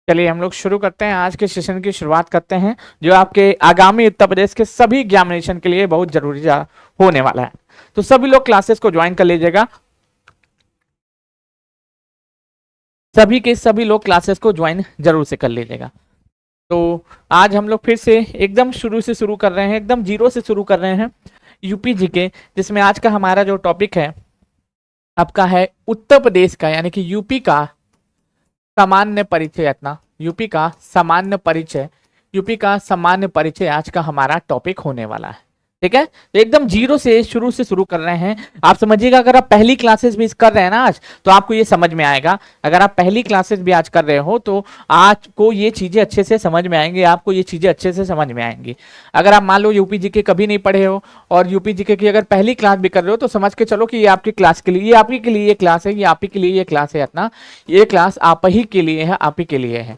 चलिए हम लोग शुरू करते हैं। आज के सेशन की शुरुआत करते हैं जो आपके आगामी उत्तर प्रदेश के सभी एग्जामिनेशन के लिए बहुत जरूरी होने वाला है। तो सभी लोग क्लासेस को ज्वाइन कर लीजिएगा। सभी के सभी लोग क्लासेस को ज्वाइन जरूर से कर लीजिएगा। तो आज हम लोग फिर से एकदम शुरू से शुरू कर रहे हैं, एकदम जीरो से शुरू कर रहे हैं यूपी जीके, जिसमें आज का हमारा जो टॉपिक है आपका है उत्तर प्रदेश का, यानी कि यूपी का सामान्य परिचय। इतना यूपी का सामान्य परिचय, यूपी का सामान्य परिचय आज का हमारा टॉपिक होने वाला है। ठीक है, तो एकदम जीरो से शुरू कर रहे हैं। आप समझिएगा, अगर आप पहली क्लासेस भी कर रहे हैं ना आज, तो आपको ये समझ में आएगा। अगर आप पहली क्लासेस भी आज कर रहे हो तो आज को ये चीजें अच्छे से समझ में आएंगी, आपको ये चीजें अच्छे से समझ में आएंगी। अगर आप मान लो यूपी जीके कभी नहीं पढ़े हो और यूपी जीके की अगर पहली क्लास भी कर रहे हो, तो समझ के चलो कि ये आपकी क्लास के लिए, ये आप ही के लिए ये क्लास है, ये आप ही के लिए ये क्लास है। अपना ये क्लास आप ही के लिए है, आप ही के लिए है,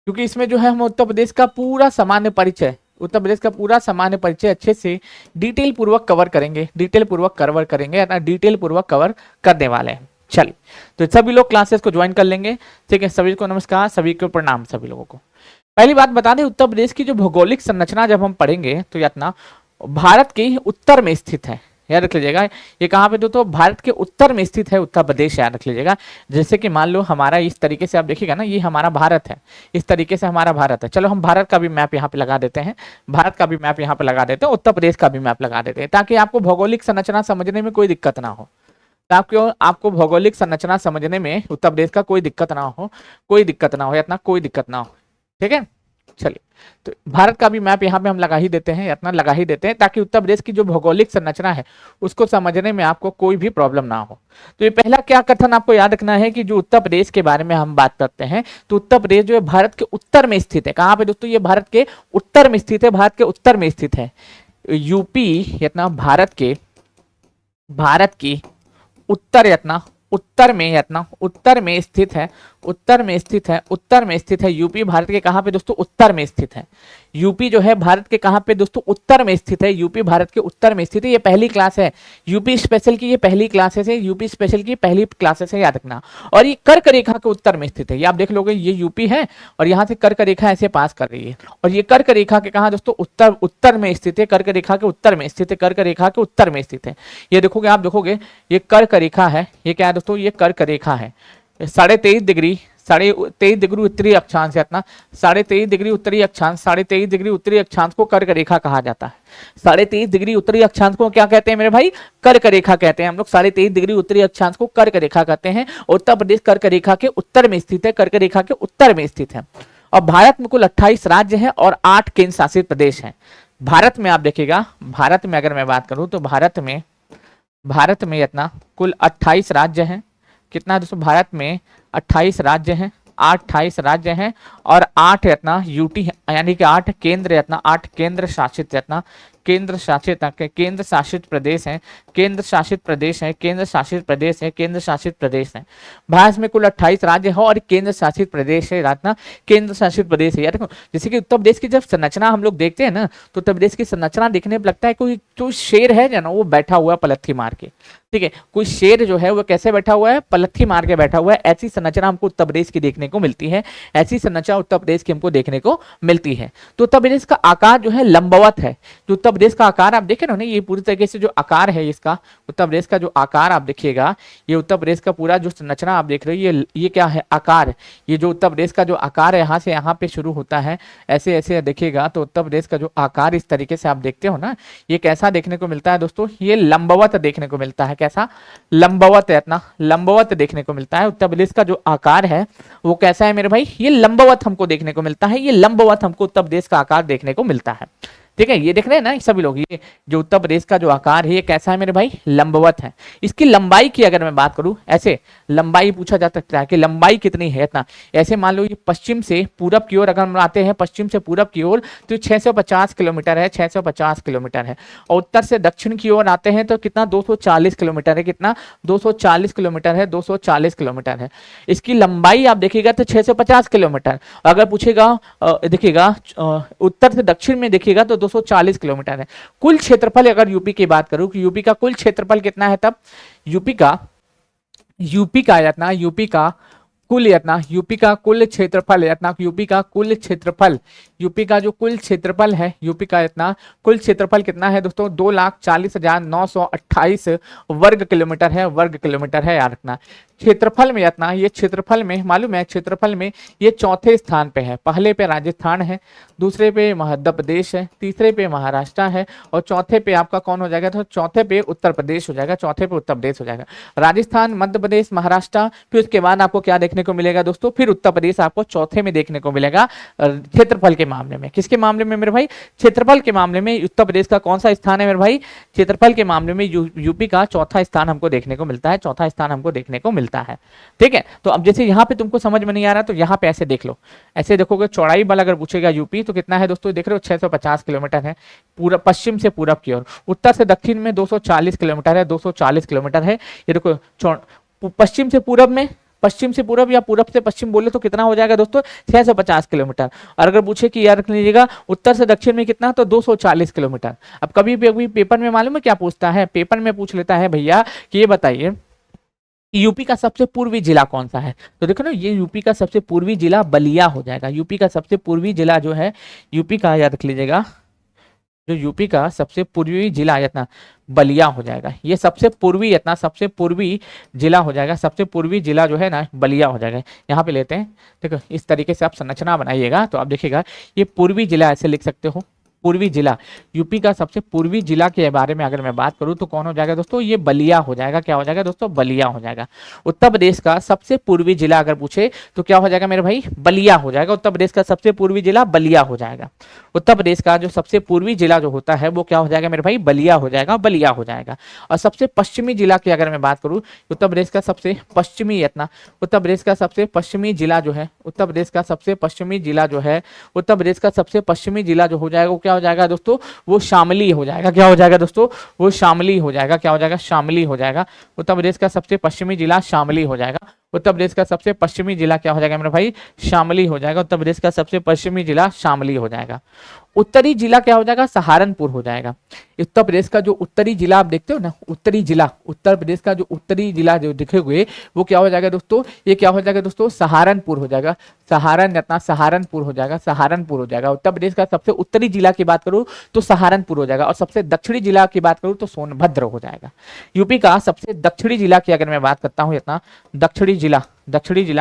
क्योंकि इसमें जो है हम उत्तर प्रदेश का पूरा सामान्य परिचय, उत्तर प्रदेश का पूरा सामान्य परिचय अच्छे से डिटेल पूर्वक कवर करेंगे, डिटेल पूर्वक कवर करेंगे, डिटेल पूर्वक कवर करने वाले हैं। चलिए, तो सभी लोग क्लासेस को ज्वाइन कर लेंगे। ठीक है, सभी को नमस्कार, सभी को प्रणाम। सभी लोगों को पहली बात बता दें, उत्तर प्रदेश की जो भौगोलिक संरचना जब हम पढ़ेंगे तो यातना भारत के उत्तर में स्थित है। याद रख लीजिएगा, ये कहाँ पे तो भारत के उत्तर में स्थित है उत्तर प्रदेश। याद रख लीजिएगा, जैसे कि मान लो हमारा इस तरीके से आप देखिएगा ना, ये हमारा भारत है, इस तरीके से हमारा भारत है। चलो हम भारत का भी मैप यहाँ पे लगा देते हैं, भारत का भी मैप यहाँ पे लगा देते हैं, उत्तर प्रदेश का भी मैप लगा देते हैं, ताकि आपको भौगोलिक संरचना समझने में कोई दिक्कत ना हो। ताकि आपको भौगोलिक संरचना समझने में उत्तर प्रदेश का कोई दिक्कत ना हो, कोई दिक्कत ना हो, इतना कोई दिक्कत ना हो। ठीक है, चलिए, तो भारत का भी मैप यहाँ पे हम लगा ही देते हैं, इतना लगा ही देते हैं, ताकि उत्तर प्रदेश की जो भौगोलिक संरचना है उसको समझने में आपको कोई भी प्रॉब्लम ना हो। तो ये पहला क्या कथन आपको याद रखना है कि जो उत्तर प्रदेश के बारे में हम बात करते हैं, तो उत्तर प्रदेश जो है भारत के उत्तर में स्थित है। कहाँ पे दोस्तों? ये भारत के उत्तर में स्थित है, भारत के उत्तर में स्थित है। यूपी इतना भारत की उत्तर इतना उत्तर में इतना उत्तर में स्थित है, उत्तर में स्थित है, उत्तर में स्थित है। यूपी भारत के कहां पे दोस्तों? उत्तर में स्थित है। यूपी जो है भारत के कहां पे दोस्तों? उत्तर में स्थित है। यूपी भारत के उत्तर में स्थित है। ये पहली क्लास है यूपी स्पेशल की, ये पहली क्लासेस है यूपी स्पेशल की, पहली क्लासेस है, याद रखना। और ये कर्क रेखा के उत्तर में स्थित है। ये आप देख लोगे, ये यूपी है और यहाँ से कर्क रेखा ऐसे पास कर रही है, और ये कर्क रेखा के कहा दोस्तों? उत्तर उत्तर में स्थित है, कर्क रेखा के उत्तर में स्थित है, कर्क रेखा के उत्तर में स्थित है। ये देखोगे, आप देखोगे, ये कर्क रेखा है। ये क्या है दोस्तों? ये कर्क रेखा है। 23.5 डिग्री, 23.5 डिग्री उत्तरी अक्षांश, इतना 23.5 डिग्री उत्तरी अक्षांश, 23.5 डिग्री उत्तरी अक्षांश को कर्क रेखा कहा जाता है। 23.5 डिग्री उत्तरी अक्षांश को क्या कहते हैं मेरे भाई? कर्क रेखा कहते हैं हम लोग। 23.5 डिग्री उत्तरी अक्षांश को कर्क रेखा कहते हैं। उत्तर प्रदेश कर्क रेखा के उत्तर में स्थित है, कर्क रेखा के उत्तर में स्थित है। और भारत में कुल 28 राज्य हैं और 8 केंद्र शासित प्रदेश हैं। भारत में आप देखिएगा, भारत में अगर मैं बात करूं तो भारत में इतना कुल 28 राज्य हैं। कितना दोस्तों? भारत में 28 राज्य हैं, 28 राज्य हैं और 8 इतना यूटी, यानी कि 8 केंद्र, इतना 8 केंद्र शासित, इतना केंद्र शासित प्रदेश हैं, केंद्र शासित प्रदेश हैं, केंद्र शासित प्रदेश हैं, केंद्र शासित प्रदेश हैं। भारत में कुल 28 राज्य है और केंद्र शासित प्रदेश है, इतना केंद्र शासित प्रदेश है। यार देखो, जैसे कि उत्तर प्रदेश की जब संरचना हम लोग देखते हैं ना, तो उत्तर प्रदेश की संरचना देखने में लगता है कोई शेर है ना, वो बैठा हुआ है पलथी मार के। ठीक है, कोई शेर जो है वो कैसे बैठा हुआ है? पलथी मार के बैठा हुआ है। ऐसी संरचना हमको उत्तर प्रदेश की देखने को मिलती है, ऐसी संरचना उत्तर प्रदेश की हमको देखने को मिलती है। तो उत्तर प्रदेश का आकार जो है लंबवत है। जो उत्तर प्रदेश का आकार आप देखे ना, ये पूरी तरीके से जो आकार है इसका, उत्तर प्रदेश का जो आकार आप देखिएगा, ये उत्तर प्रदेश का पूरा जो संरचना आप देख रहे हो, ये क्या है? आकार। ये जो उत्तर प्रदेश का जो आकार है, यहाँ से यहाँ पे शुरू होता है, ऐसे ऐसे देखिएगा तो उत्तर प्रदेश का जो आकार इस तरीके से आप देखते हो ना, ये कैसा देखने को मिलता है दोस्तों? ये लंबवत देखने को मिलता है। कैसा? लंबवत है, इतना लंबवत देखने को मिलता है। उत्तर प्रदेश का जो आकार है वो कैसा है मेरे भाई? ये लंबवत हमको देखने को मिलता है। ये लंबवत हमको उत्तर प्रदेश का आकार देखने को मिलता है। ठीक है, ये देख रहे हैं ना सभी लोग, ये जो उत्तर प्रदेश का जो आकार है ये कैसा है मेरे भाई? लंबवत है। इसकी लंबाई की अगर मैं बात करूं, ऐसे लंबाई पूछा जा सकता है कि लंबाई कितनी है, इतना। ऐसे मान लो ये पश्चिम से पूरब की ओर अगर हम आते हैं, पश्चिम से पूरब की ओर, तो 650 किलोमीटर है, 650 किलोमीटर है। और उत्तर से दक्षिण की ओर आते हैं तो कितना? 240 किलोमीटर है। कितना? 240 किलोमीटर है, 240 किलोमीटर है। इसकी लंबाई आप देखिएगा तो 650 किलोमीटर। अगर पूछेगा देखिएगा उत्तर से दक्षिण में देखिएगा तो 240 किलोमीटर है। कुल क्षेत्रफल अगर यूपी की बात करूं कि यूपी का कुल क्षेत्रफल कितना है, तब यूपी का कुल इतना यूपी का कुल क्षेत्रफल इतना, यूपी का कुल क्षेत्रफल, यूपी का जो कुल क्षेत्रफल है, यूपी का इतना कुल क्षेत्रफल कितना है दोस्तों, 2,40,928 वर्ग किलोमीटर है, वर्ग किलोमीटर है याद रखना। क्षेत्रफल में इतना, ये क्षेत्रफल में मालूम है, क्षेत्रफल में ये चौथे स्थान पे है। पहले पे राजस्थान है, दूसरे पे मध्य प्रदेश है, तीसरे पे महाराष्ट्र है और चौथे पे आपका कौन हो जाएगा, तो चौथे पे उत्तर प्रदेश हो जाएगा, चौथे पे उत्तर प्रदेश हो जाएगा। राजस्थान, मध्य प्रदेश, महाराष्ट्र, फिर उसके बाद आपको क्या देखने को मिलेगा दोस्तों, फिर उत्तर प्रदेश आपको चौथे में देखने को मिलेगा क्षेत्रफल के मामले में। किसके मामले में मेरे भाई, क्षेत्रफल के मामले में उत्तर प्रदेश का कौन सा स्थान है मेरे भाई, क्षेत्रफल के मामले में यूपी का चौथा स्थान हमको देखने को मिलता है, चौथा स्थान हमको देखने को मिलता है। ठीक है, तो अब जैसे यहाँ पे तुमको समझ में नहीं आ रहा तो यहाँ पे ऐसे देख लो, ऐसे देखोगे चौड़ाई बल अगर पूछेगा यूपी तो कितना है दोस्तों, देख रहे हो 650 किलोमीटर है, पूरा पश्चिम से पूरब की ओर। उत्तर से दक्षिण में 240 किलोमीटर है, 240 किलोमीटर है। ये देखो पश्चिम से पूरब में, पश्चिम से पूरब या पूरब से पश्चिम बोले तो कितना हो जाएगा दोस्तों, 650 किलोमीटर। और अगर पूछे कि यार रख लीजिएगा उत्तर से दक्षिण में कितना, तो 240 किलोमीटर। अब कभी भी पेपर में मालूम है क्या पूछता है, पेपर में पूछ लेता है भैया कि ये बताइए यूपी का सबसे पूर्वी जिला कौन सा है, तो देखो ना ये यूपी का सबसे पूर्वी जिला बलिया हो जाएगा। यूपी का सबसे पूर्वी जिला जो है यूपी का, याद रख लीजिएगा, जो यूपी का सबसे पूर्वी जिला इतना बलिया हो जाएगा। ये सबसे पूर्वी इतना सबसे पूर्वी जिला हो जाएगा, सबसे पूर्वी जिला जो है ना बलिया हो जाएगा। यहाँ पे लेते हैं, देखो इस तरीके से आप संरचना बनाइएगा तो आप देखिएगा ये पूर्वी जिला ऐसे लिख सकते हो, पूर्वी जिला। यूपी का सबसे पूर्वी जिला के बारे में अगर मैं बात करूं तो कौन हो जाएगा दोस्तों, ये बलिया हो जाएगा। क्या हो जाएगा दोस्तों, बलिया हो जाएगा। उत्तर प्रदेश का सबसे पूर्वी जिला अगर पूछे तो क्या हो जाएगा मेरे भाई, बलिया हो जाएगा। उत्तर प्रदेश का सबसे पूर्वी जिला बलिया हो जाएगा। उत्तर प्रदेश का जो सबसे पूर्वी जिला जो होता है वो क्या हो जाएगा मेरे भाई, बलिया हो जाएगा, बलिया हो जाएगा। और सबसे पश्चिमी जिला की अगर मैं बात करूं, उत्तर प्रदेश का सबसे पश्चिमी इतना, उत्तर प्रदेश का सबसे पश्चिमी जिला जो है, उत्तर प्रदेश का सबसे पश्चिमी जिला जो है, उत्तर प्रदेश का सबसे पश्चिमी जिला जो हो जाएगा वो क्या हो जाएगा दोस्तों, वो शामली हो जाएगा। क्या हो जाएगा दोस्तों, वो शामली हो जाएगा। क्या हो जाएगा, शामली हो जाएगा। उत्तर प्रदेश का सबसे पश्चिमी जिला शामली हो जाएगा। उत्तर प्रदेश का सबसे पश्चिमी जिला क्या हो जाएगा मेरे भाई, शामली हो जाएगा। उत्तर प्रदेश का सबसे पश्चिमी जिला शामली हो जाएगा। उत्तरी जिला क्या हो जाएगा, सहारनपुर हो जाएगा। उत्तर प्रदेश का जो उत्तरी जिला आप देखते हो ना, उत्तरी जिला, उत्तर प्रदेश का जो उत्तरी जिला जो दिखे हुए वो क्या हो जाएगा दोस्तों, ये क्या हो जाएगा दोस्तों, सहारनपुर हो जाएगा। सहारनपुर हो जाएगा, सहारनपुर हो जाएगा। उत्तर प्रदेश का सबसे उत्तरी जिला की बात करूं तो सहारनपुर हो जाएगा और सबसे दक्षिणी जिला की बात करूं तो सोनभद्र हो जाएगा। यूपी का सबसे दक्षिणी जिला की अगर मैं बात करता हूं, इतना दक्षिणी जिला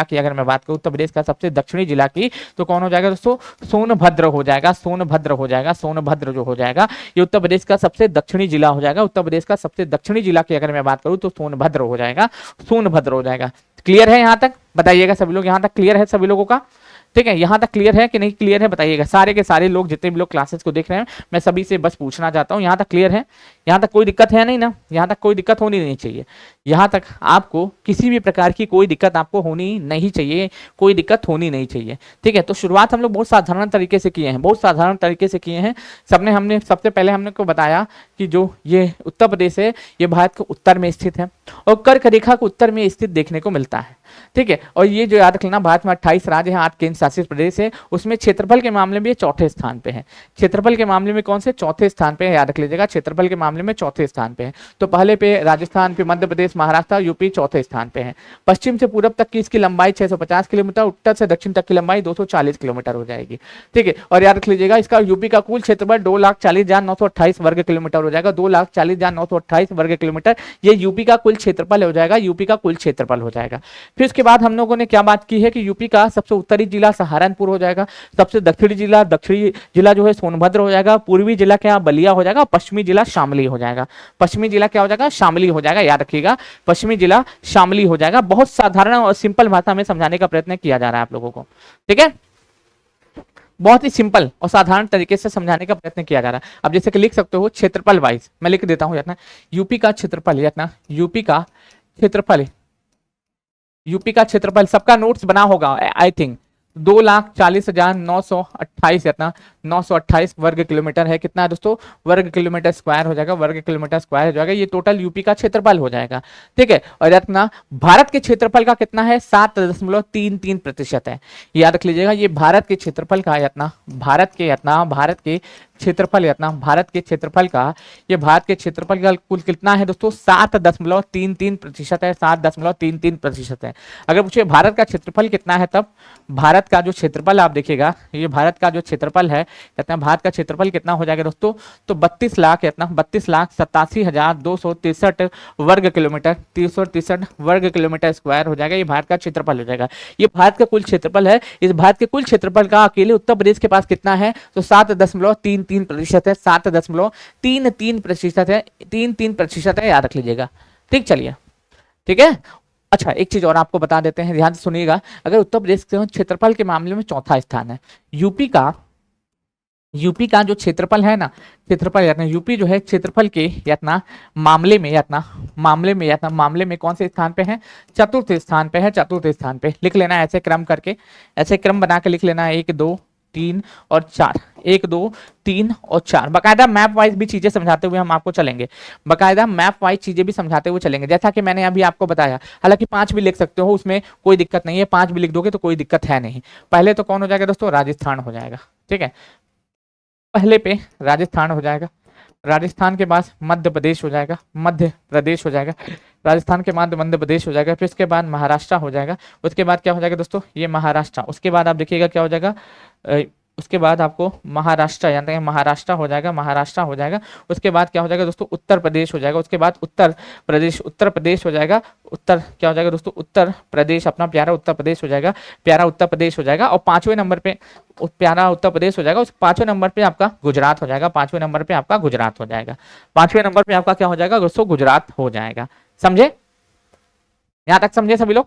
की अगर मैं बात करूं उत्तर प्रदेश का सबसे दक्षिणी जिला की तो कौन हो जाएगा दोस्तों, सोनभद्र हो जाएगा। सोनभद्र हो जाएगा, सोनभद्र जो हो जाएगा ये उत्तर प्रदेश का सबसे दक्षिणी जिला हो जाएगा। उत्तर प्रदेश का सबसे दक्षिणी जिला की अगर मैं बात करूं तो सोनभद्र हो जाएगा, सोनभद्र हो जाएगा। क्लियर है यहाँ तक, बताइएगा सभी लोग, यहाँ तक क्लियर है सभी लोगों का, ठीक है। यहाँ तक क्लियर है कि नहीं क्लियर है बताइएगा, सारे के सारे लोग जितने भी लोग क्लासेस को देख रहे हैं मैं सभी से बस पूछना चाहता हूँ यहाँ तक क्लियर है, यहाँ तक कोई दिक्कत है नहीं ना, यहाँ तक कोई दिक्कत होनी नहीं चाहिए। यहाँ तक आपको किसी भी प्रकार की कोई दिक्कत आपको होनी नहीं चाहिए, कोई दिक्कत होनी नहीं चाहिए, ठीक है। तो शुरुआत हम लोग बहुत साधारण तरीके से किए हैं, बहुत साधारण तरीके से किए हैं। हमने सबसे पहले हमने को बताया कि जो ये उत्तर प्रदेश है ये भारत के उत्तर में स्थित है और कर्क रेखा के उत्तर में स्थित देखने को मिलता है, ठीक है। और ये जो याद रखना भारत में 28 राज्य हैं, 8 केंद्र शासित प्रदेश है, उसमें क्षेत्रफल के मामले में ये चौथे स्थान पे है। क्षेत्रफल के मामले में कौन से, चौथे स्थान पे है, याद रख लीजिएगा, क्षेत्रफल के मामले में चौथे स्थान पे है। तो पहले पे राजस्थान, फिर मध्य प्रदेश, महाराष्ट्र, यूपी चौथे स्थान पे है। पश्चिम से पूरब तक की इसकी लंबाई 650 किलोमीटर, उत्तर से दक्षिण तक की लंबाई 240 किलोमीटर हो जाएगी, ठीक है। और याद रख लीजिएगा इसका यूपी का कुल क्षेत्रफल 2,40,928 वर्ग किलोमीटर हो जाएगा, 2,40,928 वर्ग किलोमीटर ये यूपी का कुल क्षेत्रफल हो जाएगा, यूपी का कुल क्षेत्रफल हो जाएगा। फिर उसके बाद हम लोगों ने क्या बात की है कि यूपी का सबसे उत्तरी जिला सहारनपुर हो जाएगा, सबसे दक्षिणी जिला जो है सोनभद्र हो जाएगा, पूर्वी जिला क्या बलिया हो जाएगा, पश्चिमी जिला शामली हो जाएगा। पश्चिमी जिला क्या हो जाएगा, शामली हो जाएगा, याद रखिएगा पश्चिमी जिला शामली हो जाएगा। बहुत साधारण और सिंपल भाषा में समझाने का प्रयत्न किया जा रहा है आप लोगों को, ठीक है, बहुत ही सिंपल और साधारण तरीके से समझाने का प्रयत्न किया जा रहा है। अब जैसे कि लिख सकते हो क्षेत्रफल वाइज मैं लिख देता हूं, इतना यूपी का क्षेत्रफल, इतना यूपी का क्षेत्रफल, यूपी का क्षेत्रफल सबका नोट्स बना होगा आई थिंक, 2,40,928 इतना 928 वर्ग किलोमीटर है। कितना है दोस्तों? वर्ग किलोमीटर स्क्वायर हो जाएगा, वर्ग किलोमीटर स्क्वायर हो जाएगा। ये टोटल यूपी का क्षेत्रफल हो जाएगा। ठीक है, और अपना भारत के क्षेत्रफल का कितना है? 7.33% है। याद रख लीजिएगा, ये भारत के क्षेत्रफल का इतना, भारत के क्षेत्रफल इतना, भारत के क्षेत्रफल का, ये भारत के क्षेत्रफल का कुल कितना है दोस्तों? 7.33% है, 7.33% है। अगर पूछे भारत का क्षेत्रफल कितना है, तब भारत का जो क्षेत्रफल आप देखिएगा, ये भारत का जो क्षेत्रफल है इतना, भारत का क्षेत्रफल कितना हो जाएगा दोस्तों? तो 32 लाख इतना, 32,87,263 वर्ग किलोमीटर, 363 वर्ग किलोमीटर स्क्वायर हो जाएगा। ये भारत का क्षेत्रफल हो जाएगा। ये भारत का कुल क्षेत्रफल है। इस भारत के कुल क्षेत्रफल का अकेले उत्तर प्रदेश के पास कितना है? तो 7.33% है, 7.33% है, 33% है, याद रख लीजिएगा। ठीक, चलिए, ठीक है। अच्छा, एक चीज और आपको बता देते हैं, ध्यान से सुनिएगा। अगर उत्तर प्रदेश के क्षेत्रफल के मामले में चौथा स्थान है, यूपी का जो क्षेत्रफल है ना, क्षेत्रफल यातना यूपी जो है क्षेत्रफल के यातना मामले में कौन से स्थान पे है? चतुर्थ स्थान पे है, चतुर्थ स्थान पे। लिख लेना है ऐसे क्रम करके, ऐसे क्रम बना के लिख लेना है, 1 2 3 और 4, 1 2 3 और 4। बकायदा मैप वाइज भी चीजें समझाते हुए हम आपको चलेंगे, बकायदा मैप वाइज चीजें भी समझाते हुए चलेंगे, जैसा कि मैंने अभी आपको बताया। हालांकि 5 भी लिख सकते हो, उसमें कोई दिक्कत नहीं है, 5 भी लिख दोगे तो कोई दिक्कत है नहीं। पहले तो कौन हो जाएगा दोस्तों? राजस्थान हो जाएगा। ठीक है, पहले पे राजस्थान हो जाएगा, राजस्थान के बाद मध्य प्रदेश हो जाएगा, मध्य प्रदेश हो जाएगा, राजस्थान के बाद मध्य प्रदेश हो जाएगा, फिर उसके बाद महाराष्ट्र हो जाएगा। उसके बाद क्या हो जाएगा दोस्तों? ये महाराष्ट्र। उसके बाद आप देखिएगा क्या हो जाएगा, उसके बाद आपको महाराष्ट्र, यानी महाराष्ट्र हो जाएगा, महाराष्ट्र हो जाएगा। उसके बाद क्या हो जाएगा दोस्तों? उत्तर प्रदेश हो जाएगा। उसके बाद उत्तर प्रदेश हो जाएगा। उत्तर क्या हो जाएगा दोस्तों? उत्तर प्रदेश, अपना प्यारा उत्तर प्रदेश हो जाएगा, प्यारा उत्तर प्रदेश हो जाएगा। और 5वें नंबर पे प्यारा उत्तर प्रदेश हो जाएगा। उस 5वें नंबर पे आपका गुजरात हो जाएगा, 5वें नंबर पे आपका गुजरात हो जाएगा, 5वें नंबर पे आपका क्या हो जाएगा दोस्तों? गुजरात हो जाएगा। समझे? यहां तक समझे सभी लोग?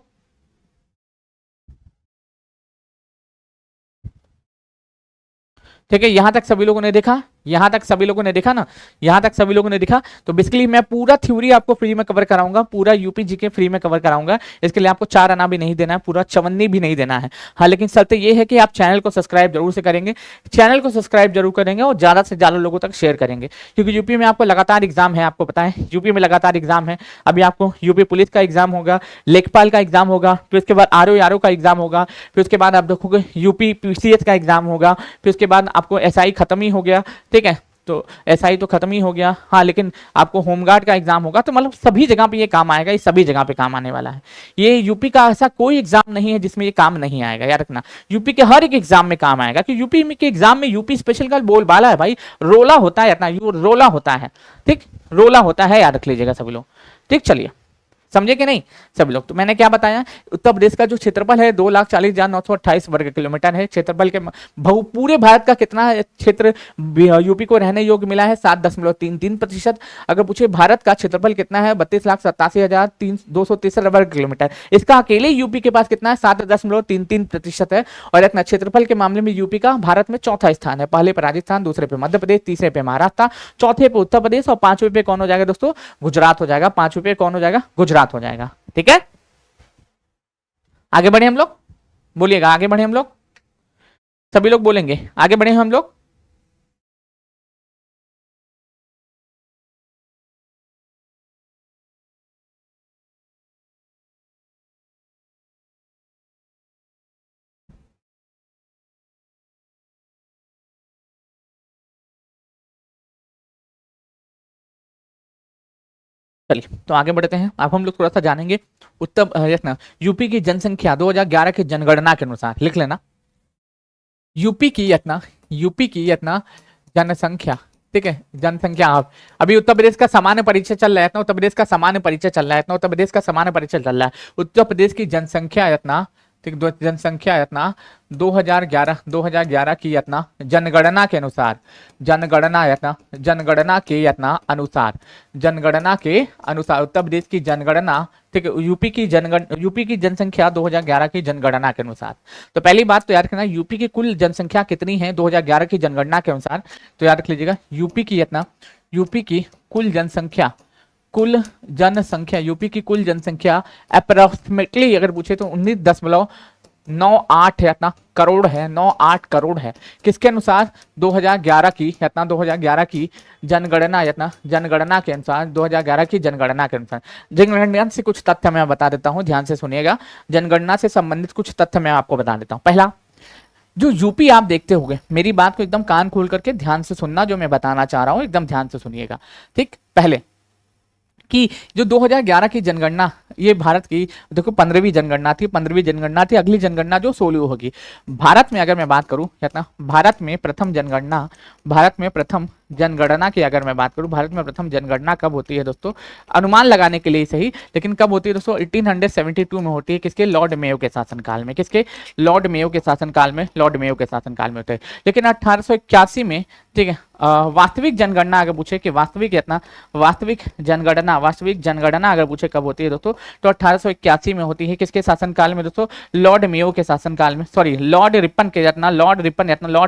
ठीक है, यहां तक सभी लोगों ने देखा, यहां तक सभी लोगों ने देखा ना, यहां तक सभी लोगों ने देखा। तो बेसिकली मैं पूरा थ्योरी आपको फ्री में कवर कराऊंगा, पूरा यूपी जीके फ्री में कवर कराऊंगा। इसके लिए आपको 4 आना भी नहीं देना है, पूरा चवन्नी भी नहीं देना है। हाँ, लेकिन शर्त ये है कि आप चैनल को सब्सक्राइब जरूर से करेंगे, चैनल को सब्सक्राइब जरूर करेंगे और ज्यादा से ज्यादा लोगों तक शेयर करेंगे, क्योंकि यूपी में आपको लगातार एग्जाम है, आपको पता है यूपी में लगातार एग्जाम है। अभी आपको यूपी पुलिस का एग्जाम होगा, लेखपाल का एग्जाम होगा, फिर उसके बाद आरओ का एग्जाम होगा, फिर उसके बाद आप देखोगे यूपी पीसीएस का एग्जाम होगा, फिर उसके बाद आपको एसआई खत्म ही हो गया। ठीक है, तो एसआई तो खत्म ही हो गया। हाँ, लेकिन आपको होमगार्ड का एग्जाम होगा। तो मतलब सभी जगह पे ये काम आएगा, ये सभी जगह पे काम आने वाला है। ये यूपी का ऐसा कोई एग्जाम नहीं है जिसमें ये काम नहीं आएगा, याद रखना। यूपी के हर एक एग्जाम में काम आएगा, कि यूपी के एग्जाम में यूपी स्पेशल का बोलबाला है भाई, रोला होता है, इतना रोला होता है। ठीक, रोला होता है, याद रख लीजिएगा सभी लोग। ठीक, चलिए, समझे कि नहीं सभी लोग? तो मैंने क्या बताया, उत्तर प्रदेश का जो क्षेत्रफल है 2,40,928 वर्ग किलोमीटर है। क्षेत्रफल के पूरे भारत का कितना क्षेत्र यूपी को रहने योग्य मिला है? 7.33%। अगर पूछे भारत का क्षेत्रफल कितना है? 32,87,263 वर्ग किलोमीटर। इसका अकेले यूपी के पास कितना है? 7.33% है। और इतना क्षेत्रफल के मामले में यूपी का भारत में चौथा स्थान है। पहले पे राजस्थान, दूसरे पे मध्य प्रदेश, तीसरे पे महाराष्ट्र, चौथे पे उत्तर प्रदेश और 5वें पे कौन हो जाएगा दोस्तों? गुजरात हो जाएगा। 5वें पे कौन हो जाएगा? गुजरात हो जाएगा। ठीक है, आगे बढ़े हम लोग, बोलिएगा आगे बढ़े हम लोग, सभी लोग बोलेंगे आगे बढ़े हम लोग। चलिए, तो आगे बढ़ते हैं। अब हम लोग थोड़ा सा जानेंगे उत्तर यूपी की जनसंख्या 2011 की जनगणना के अनुसार। लिख लेना, यूपी की इतना जनसंख्या। ठीक है, जनसंख्या। आप अभी उत्तर प्रदेश का सामान्य परिचय चल रहा है, इतना उत्तर प्रदेश का सामान्य परिचय चल रहा है, इतना उत्तर प्रदेश का सामान्य परिचय चल रहा है। उत्तर प्रदेश की जनसंख्या इतना, ठीक, जनसंख्या इतना 2011 की इतना जनगणना के अनुसार, जनगणना के अनुसार उत्तर प्रदेश की जनगणना, ठीक है, यूपी की जनसंख्या 2011 की जनगणना के अनुसार। तो पहली बात तो याद रखना, यूपी की कुल जनसंख्या कितनी है 2011 की जनगणना के अनुसार? तो याद रख लीजिएगा, यूपी की कुल जनसंख्या यूपी की कुल जनसंख्या अप्रोक्सीमेटली अगर पूछे तो 19 दशमलव 98 है अपना करोड़ है, 98 करोड़ है। किसके अनुसार? 2011 की अपना 2011 की जनगणना अपना जनगणना के अनुसार, 2011 की जनगणना के अनुसार। जनगणना से कुछ तथ्य मैं बता देता हूं, ध्यान से सुनिएगा। जनगणना से संबंधित कुछ तथ्य मैं आपको बता देता हूं। पहला, जो यूपी आप देखते होंगे, मेरी बात को एकदम कान खोल करके ध्यान से सुनना, जो मैं बताना चाह रहा हूं एकदम ध्यान से सुनिएगा, ठीक। पहले कि जो 2011 की जनगणना, ये भारत की देखो 15वीं जनगणना थी, 15वीं जनगणना थी। अगली जनगणना जो 16वीं होगी। भारत में अगर मैं बात करूं कितना, भारत में प्रथम जनगणना, भारत में प्रथम जनगणना की अगर मैं बात करूं, भारत में प्रथम जनगणना कब होती है दोस्तों? अनुमान लगाने के लिए सही, लेकिन कब होती है दोस्तों? 1872 में होती है। किसके? लॉर्ड मेयो के शासनकाल में। किसके? लॉर्ड मेयो के शासनकाल में, लॉर्ड मेयो के शासनकाल में होते हैं। लेकिन 1881 में, ठीक है, वास्तविक जनगणना अगर पूछे कि वास्तविक कितना, वास्तविक जनगणना अगर पूछे कब होती है दोस्तों, तो 1881 में होती है। किसके शासनकाल में दोस्तों? लॉर्ड मेयो के शासनकाल में, सॉरी लॉर्ड रिपन के लॉर्ड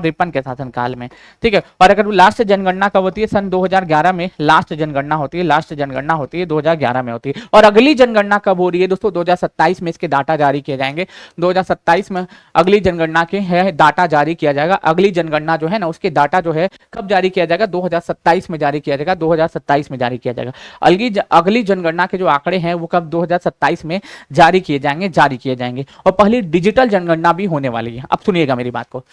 रिपन के शासनकाल में, ठीक है। और अगर लास्ट जनगणना कब होती है? सन 2011 में लास्ट जनगणना होती है, लास्ट जनगणना होती है 2011 में होती है। और अगली जनगणना कब हो रही है दोस्तों? 2027 में इसके डाटा जारी किए जाएंगे। 2027 में अगली जनगणना के है डाटा जारी किया जाएगा। अगली जनगणना जो है ना, उसके डाटा जो है कब जारी किया जाएगा? 2027 में जारी किया जाएगा, 2027 में जारी किया जाएगा। अगली जनगणना के जो आंकड़े हैं वो कब? 2027 में जारी किए जाएंगे। और पहली डिजिटल जनगणना भी होने वाली है। अब सुनिएगा मेरी बात को।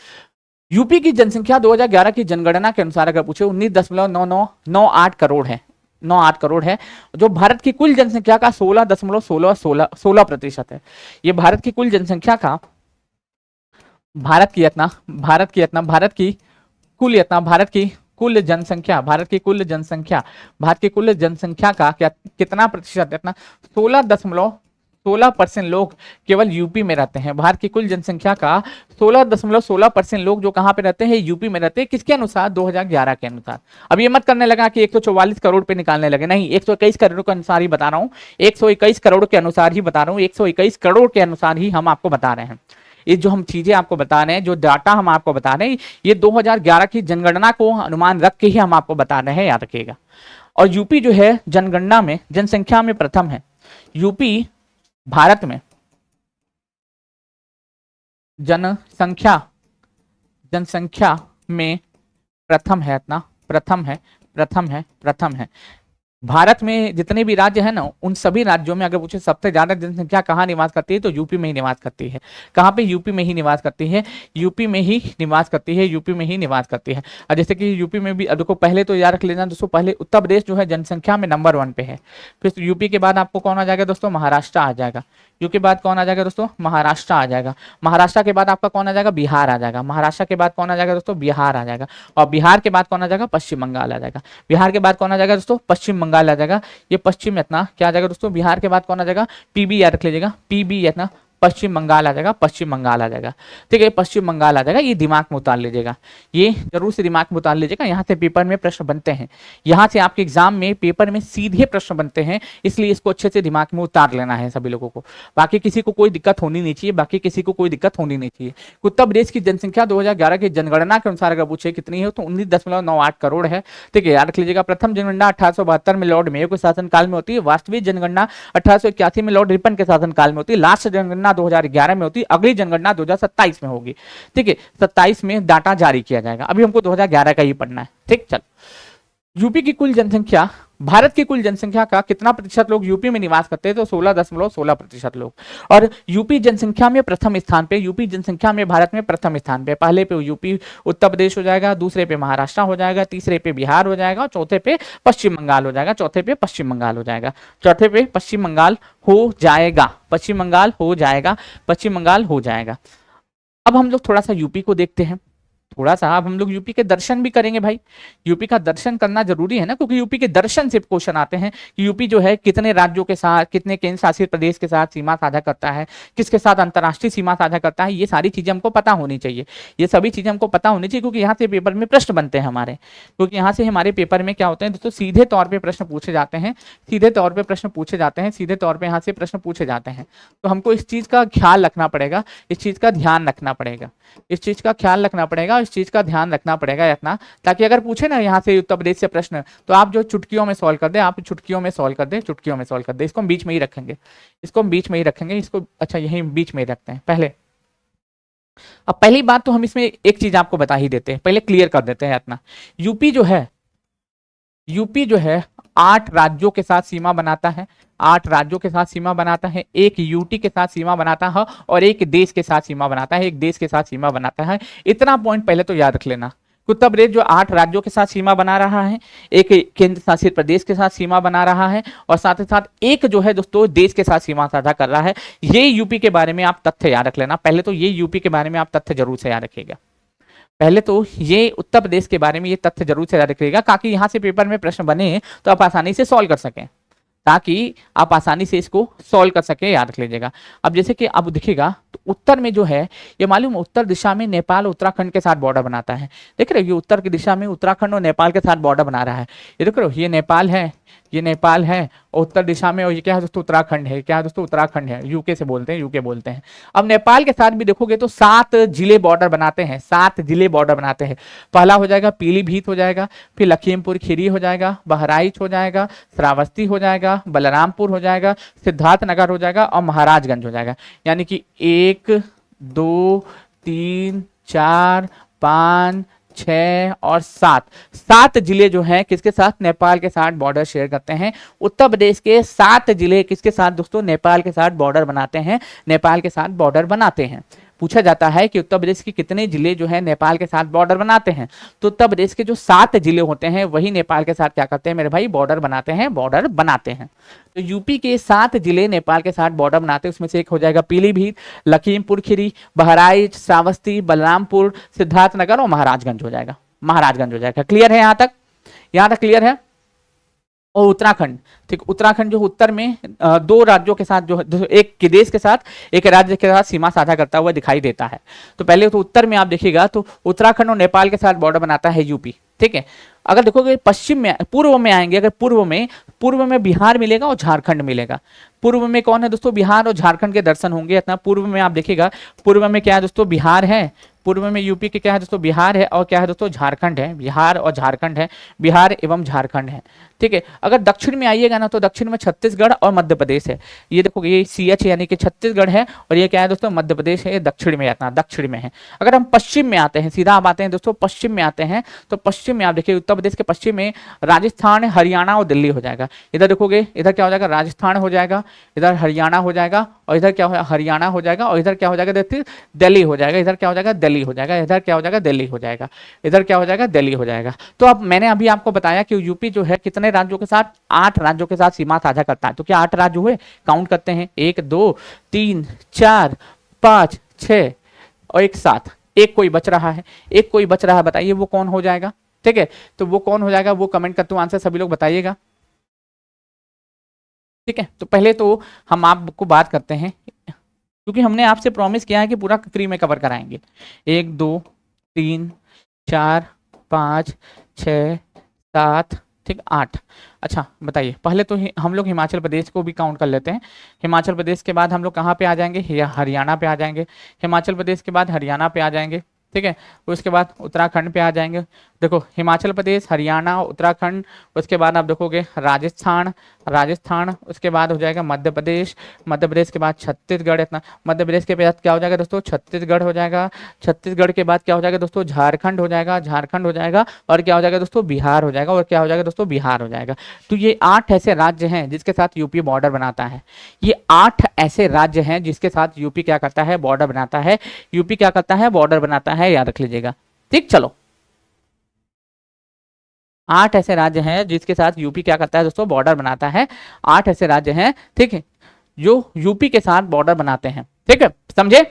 यूपी की जनसंख्या 2011 की जनगणना के अनुसार अगर पूछे 19.9998 करोड़ है, 98 करोड़ है, जो भारत की कुल जनसंख्या का 16.16% है। ये भारत की कुल जनसंख्या का, भारत की इतना, भारत की कुल जनसंख्या का क्या, कितना प्रतिशत है? इतना 16% लोग केवल यूपी में रहते हैं। भारत की कुल जनसंख्या का 16.16% लोग जो कहां पे रहते हैं? यूपी में रहते हैं। किसके अनुसार? 2011 के अनुसार। अब ये मत करने लगा कि 144 करोड़ पे निकालने लगे, नहीं, 121 करोड़ के अनुसार ही बता रहा हूं, 121 करोड़ के अनुसार ही बता रहा हूं, 121 करोड़ के अनुसार ही हम आपको बता रहे हैं। ये जो हम चीजें आपको बता रहे हैं, जो डाटा हम आपको बता रहे हैं, ये 2011 की जनगणना को अनुमान रख के ही हम आपको बता रहे हैं, याद रखिएगा। और यूपी जो है जनगणना में जनसंख्या में प्रथम है। यूपी भारत में जनसंख्या में प्रथम है, इतना प्रथम है। भारत में जितने भी राज्य हैं ना, उन सभी राज्यों में अगर पूछे सबसे ज्यादा जनसंख्या कहाँ निवास करती है, तो यूपी में ही निवास करती है। कहाँ पे? यूपी में ही निवास करती है, यूपी में ही निवास करती है। और जैसे कि यूपी में भी देखो, पहले तो याद रख लेना दोस्तों, पहले उत्तर प्रदेश जो है जनसंख्या में नंबर 1 पे है। फिर यूपी के बाद आपको कौन आ जाएगा दोस्तों? महाराष्ट्र आ जाएगा। यूपी के बाद कौन आ जाएगा दोस्तों? महाराष्ट्र आ जाएगा। महाराष्ट्र के बाद आपका कौन आ जाएगा? बिहार आ जाएगा। महाराष्ट्र के बाद कौन आ जाएगा दोस्तों? बिहार आ जाएगा। और बिहार के बाद कौन आ जाएगा? पश्चिम बंगाल आ जाएगा। बिहार के बाद कौन आ जाएगा दोस्तों? पश्चिम बंगाल आ जाएगा। ये पश्चिम इतना क्या आ जाएगा दोस्तों? बिहार के बाद कौन आ जाएगा? पीबी याद रख लीजिएगा, पीबी इतना पश्चिम बंगाल आ जाएगा, ठीक है, पश्चिम बंगाल आ जाएगा। ये दिमाग में उतार लीजिएगा, ये जरूर से दिमाग में उतार लीजिएगा। यहाँ से पेपर में प्रश्न बनते हैं, यहाँ से आपके एग्जाम में पेपर में सीधे प्रश्न बनते हैं, इसलिए इसको अच्छे से दिमाग में उतार लेना है सभी लोगों को। बाकी किसी को कोई दिक्कत होनी नहीं चाहिए, उत्तर प्रदेश की जनसंख्या 2011 की जनगणना के अनुसार अगर पूछे कितनी है, तो 19.98 करोड़ है, ठीक है, याद रख लीजिएगा। प्रथम जनगणना 1872 में लॉर्ड मेयो के शासनकाल में होती है। वास्तविक जनगणना 1881 में लॉर्ड रिपन के शासनकाल में होती है। लास्ट जनगणना 2011 में होती है। अगली जनगणना 2027 में होगी, ठीक है, 27 में डाटा जारी किया जाएगा। अभी हमको 2011 का ही पढ़ना है, ठीक। चल, यूपी की कुल जनसंख्या, भारत की कुल जनसंख्या का कितना प्रतिशत लोग यूपी में निवास करते हैं, तो 16.16% लोग। और यूपी जनसंख्या में प्रथम स्थान पे, यूपी जनसंख्या में भारत में प्रथम स्थान पे, पहले पे यूपी उत्तर प्रदेश हो जाएगा, दूसरे पे महाराष्ट्र हो जाएगा, तीसरे पे बिहार हो जाएगा, चौथे पे पश्चिम बंगाल हो जाएगा, चौथे पे पश्चिम बंगाल हो जाएगा, पश्चिम बंगाल हो जाएगा। अब हम लोग थोड़ा सा यूपी को देखते हैं, अब हम लोग यूपी के दर्शन भी करेंगे भाई। यूपी का दर्शन करना जरूरी है ना, क्योंकि यूपी के दर्शन से क्वेश्चन आते हैं कि यूपी जो है कितने राज्यों के साथ, कितने केंद्र शासित प्रदेश के साथ सीमा साझा करता है, किसके साथ अंतर्राष्ट्रीय सीमा साझा करता है। ये सारी चीजें हमको पता होनी चाहिए, क्योंकि यहाँ से पेपर में प्रश्न बनते हैं हमारे, क्योंकि यहाँ से हमारे पेपर में क्या होते हैं दोस्तों, सीधे तौर पर प्रश्न पूछे जाते हैं, सीधे तौर पर यहाँ से प्रश्न पूछे जाते हैं। तो हमको इस चीज का ख्याल रखना पड़ेगा, इस चीज का ध्यान रखना पड़ेगा, इस चीज ध्यान रखना पड़ेगा इतना, ताकि अगर पूछे ना यहाँ से उत्तर प्रदेश से प्रश्न, तो आप जो चुटकियों में सॉल्व कर दे, चुटकियों में सॉल्व कर दे। इसको हम बीच में ही रखेंगे, इसको अच्छा यहीं बीच में ही रखते हैं। पहले अब पहली बात तो हम इसमें एक चीज आपको बता ही देते हैं, पहले क्लियर कर देते हैं अपना। यूपी जो है, यूपी जो है 8 राज्यों के साथ सीमा बनाता है। 8 राज्यों के साथ सीमा बनाता है, एक यूटी के साथ सीमा बनाता है, और एक देश के साथ सीमा बनाता है, एक देश के साथ सीमा बनाता है। इतना पॉइंट पहले तो याद रख लेना। उत्तर प्रदेश जो 8 राज्यों के साथ सीमा बना रहा है, एक केंद्र शासित प्रदेश के साथ सीमा बना रहा है, और साथ ही साथ एक जो है दोस्तों देश के साथ सीमा साझा कर रहा है। ये यूपी के बारे में आप तथ्य याद रख लेना। पहले तो ये यूपी के बारे में आप तथ्य जरूर से याद रखिएगा। पहले तो ये उत्तर प्रदेश के बारे में ये तथ्य जरूर से याद रखिएगा, ताकि यहां से पेपर में प्रश्न बने तो आप आसानी से सॉल्व कर सकें, ताकि आप आसानी से इसको सॉल्व कर सके, याद रख लीजिएगा। अब जैसे कि अब दिखेगा तो उत्तर में जो है, ये मालूम उत्तर दिशा में नेपाल उत्तराखंड के साथ बॉर्डर बनाता है। देख रहे हो, ये उत्तर की दिशा में उत्तराखंड और नेपाल के साथ बॉर्डर बना रहा है। ये देख रहे हो, ये नेपाल है, ये नेपाल है, और उत्तर दिशा में, और ये क्या है दोस्तों, उत्तराखंड है। क्या है दोस्तों, उत्तराखंड है। यूके से बोलते हैं, यूके बोलते हैं। अब नेपाल के साथ भी देखोगे तो 7 जिले बॉर्डर बनाते हैं, 7 जिले बॉर्डर बनाते हैं। पहला हो जाएगा पीलीभीत हो जाएगा, फिर लखीमपुर खीरी हो जाएगा, बहराइच हो जाएगा, श्रावस्ती हो जाएगा, बलरामपुर हो जाएगा, सिद्धार्थनगर हो जाएगा, और महाराजगंज हो जाएगा। यानी कि 1 2 3 4 5 6 और 7, 7 जिले जो हैं किसके साथ, नेपाल के साथ बॉर्डर शेयर करते हैं। उत्तर प्रदेश के 7 जिले किसके साथ दोस्तों, नेपाल के साथ बॉर्डर बनाते हैं, नेपाल के साथ बॉर्डर बनाते हैं। पूछा जाता है कि उत्तर प्रदेश के कितने जिले जो है नेपाल के साथ बॉर्डर बनाते हैं, तो उत्तर प्रदेश के जो 7 जिले होते हैं वही नेपाल के साथ क्या करते हैं मेरे भाई, बॉर्डर बनाते हैं, बॉर्डर बनाते हैं। तो यूपी के 7 जिले नेपाल के साथ बॉर्डर बनाते हैं, उसमें से एक हो जाएगा पीलीभीत, लखीमपुर खीरी, बहराइच, श्रावस्ती, बलरामपुर, सिद्धार्थनगर और महाराजगंज हो जाएगा। महाराजगंज हो जाएगा। क्लियर है यहाँ तक, यहाँ तक क्लियर है। और उत्तराखंड, ठीक, उत्तराखंड जो उत्तर में 2 राज्यों के साथ जो एक के देश के साथ, एक राज्य के साथ सीमा साझा करता हुआ दिखाई देता है। तो पहले तो उत्तर में आप देखिएगा तो उत्तराखंड और नेपाल के साथ बॉर्डर बनाता है यूपी, ठीक है। अगर देखोगे पश्चिम में, पूर्व में आएंगे, अगर पूर्व में बिहार मिलेगा और झारखंड मिलेगा। पूर्व में कौन है दोस्तों, बिहार और झारखंड के दर्शन होंगे। इतना पूर्व में आप देखिएगा, पूर्व में क्या है दोस्तों, बिहार है। पूर्व में यूपी के क्या है दोस्तों, बिहार है, और क्या है दोस्तों, झारखंड है। बिहार और झारखंड है, बिहार एवं झारखंड है, ठीक है। अगर दक्षिण में आइएगा ना, तो दक्षिण में छत्तीसगढ़ और मध्य प्रदेश है। ये देखो, ये CH यानी कि छत्तीसगढ़ है, और ये क्या है दोस्तों, मध्य प्रदेश है। ये दक्षिण में आता है, दक्षिण में है। अगर हम पश्चिम में आते हैं, सीधा आप आते हैं दोस्तों, पश्चिम में आते हैं, तो पश्चिम में आप देखिए, उत्तर प्रदेश के पश्चिम में राजस्थान, हरियाणा और दिल्ली हो जाएगा। इधर देखोगे, इधर क्या हो जाएगा, राजस्थान हो जाएगा, इधर हरियाणा हो जाएगा, और इधर क्या हो, हरियाणा हो जाएगा, और इधर क्या हो जाएगा, देखिए दिल्ली हो जाएगा। इधर क्या हो जाएगा, दिल्ली हो जाएगा। इधर क्या हो जाएगा, दिल्ली हो जाएगा। इधर क्या हो जाएगा, दिल्ली हो जाएगा। तो अब मैंने अभी आपको बताया कि यूपी जो है कितने राज्यों के साथ, 8 राज्यों के साथ सीमा साझा करता है। तो क्या 8 राज्य हुए, काउंट करते हैं, 1 2 3 4 5 6 और एक 7। एक कोई बच रहा है, एक कोई बच रहा है, बताइए वो कौन हो जाएगा, ठीक है। तो वो कौन हो जाएगा, वो कमेंट करते हुए आंसर सभी लोग बताइएगा, ठीक है। तो पहले तो हम आपको बात करते हैं, क्योंकि हमने आपसे प्रॉमिस किया है कि पूरा फ्री में कवर कराएंगे। 1 2 3 4 5 6 7, ठीक, 8। अच्छा बताइए, पहले तो हम लोग हिमाचल प्रदेश को भी काउंट कर लेते हैं। हिमाचल प्रदेश के बाद हम लोग कहाँ पे आ जाएंगे, या हरियाणा पे आ जाएंगे। हिमाचल प्रदेश के बाद हरियाणा पे आ जाएंगे, ठीक है। उसके बाद उत्तराखंड पे आ जाएंगे। देखो, हिमाचल प्रदेश, हरियाणा, उत्तराखंड, उसके बाद आप देखोगे राजस्थान, राजस्थान, उसके बाद हो जाएगा मध्य प्रदेश, मध्य प्रदेश के बाद छत्तीसगढ़। इतना मध्य प्रदेश के बाद क्या हो जाएगा दोस्तों, छत्तीसगढ़ हो जाएगा। छत्तीसगढ़ के बाद क्या हो जाएगा दोस्तों, झारखंड हो जाएगा, झारखंड हो जाएगा, और क्या हो जाएगा दोस्तों, बिहार हो जाएगा, और क्या हो जाएगा दोस्तों, बिहार हो जाएगा। तो ये 8 ऐसे राज्य हैं जिसके साथ यूपी बॉर्डर बनाता है। ये 8 ऐसे राज्य हैं जिसके साथ यूपी क्या करता है, बॉर्डर बनाता है। यूपी क्या करता है, बॉर्डर बनाता है, याद रख लीजिएगा, ठीक। चलो, 8 ऐसे राज्य हैं जिसके साथ यूपी क्या करता है दोस्तों, बॉर्डर बनाता है। 8 ऐसे राज्य हैं, ठीक है, जो यूपी के साथ बॉर्डर बनाते हैं, ठीक है, समझे।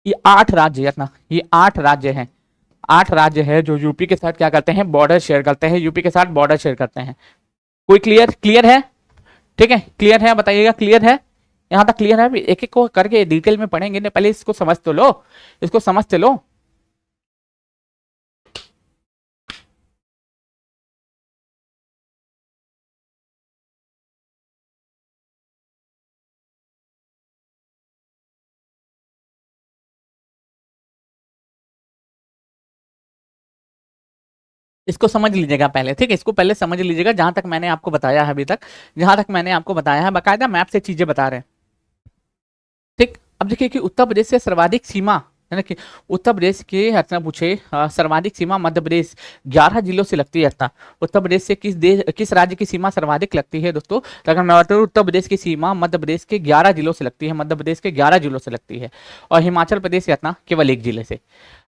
ये 8 राज्य है ना, ये 8 राज्य हैं। 8 राज्य है जो यूपी के साथ क्या करते हैं, बॉर्डर शेयर करते हैं, यूपी के साथ बॉर्डर शेयर करते हैं। कोई क्लियर, क्लियर है, ठीक है, क्लियर है, बताइएगा क्लियर है। यहाँ तक क्लियर है। एक एक को करके डिटेल में पढ़ेंगे ना, पहले इसको समझ तो लो, इसको समझ तो लो। इसको समझ लीजिएगा पहले, ठीक है, इसको पहले समझ लीजिएगा, जहां तक मैंने आपको बताया है अभी तक, जहां तक मैंने आपको बताया है बाकायदा मैप से चीजें बता रहे हैं। ठीक, अब देखिए कि उत्तर प्रदेश से सर्वाधिक सीमा है ना कि उत्तर प्रदेश के रचना पूछे सर्वाधिक सीमा मध्य प्रदेश 11 जिलों से लगती है रचना। उत्तर प्रदेश से किस राज्य की सीमा सर्वाधिक लगती है दोस्तों? तो अगर मैं बात करूं उत्तर प्रदेश की सीमा मध्य प्रदेश के 11 जिलों से लगती है, मध्य प्रदेश के 11 जिलों से लगती है, और हिमाचल प्रदेश रचना केवल एक जिले से।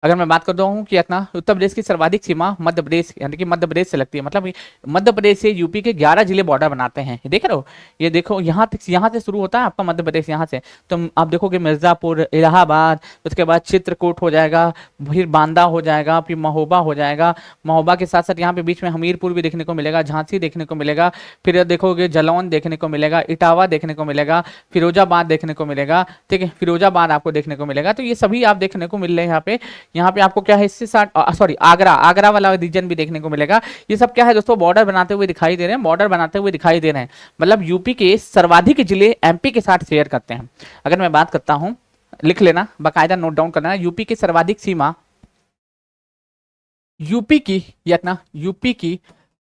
अगर मैं बात करता हूँ कि अपना उत्तर प्रदेश की सर्वाधिक सीमा मध्य प्रदेश यानी कि मध्य प्रदेश से लगती है, मतलब मध्य प्रदेश से यूपी के 11 जिले बॉर्डर बनाते हैं। ये देख रहे हो, ये देखो यहाँ से शुरू होता है आपका मध्य प्रदेश, यहाँ से तो आप देखोगे मिर्जापुर, इलाहाबाद, उसके बाद चित्रकूट हो जाएगा, फिर बांदा हो जाएगा, फिर महोबा हो जाएगा। महोबा के साथ साथ यहाँ पे बीच में हमीरपुर भी देखने को मिलेगा, झांसी देखने को मिलेगा, फिर देखोगे जालौन देखने को मिलेगा, इटावा देखने को मिलेगा, फिरोजाबाद देखने को मिलेगा। ठीक है, फिरोजाबाद आपको देखने को मिलेगा। तो ये सभी आप देखने को मिल रहे हैं यहाँ पे आपको क्या है इससे सॉरी आगरा वाला रीजन भी देखने को मिलेगा। ये सब क्या है दोस्तों, बॉर्डर बनाते हुए दिखाई दे रहे हैं, बॉर्डर बनाते हुए दिखाई दे रहे हैं, मतलब यूपी के सर्वाधिक जिले एमपी के साथ शेयर करते हैं। अगर मैं बात करता हूं, लिख लेना बाकायदा, नोट डाउन करना, यूपी की सर्वाधिक सीमा, यूपी की यतना, यूपी की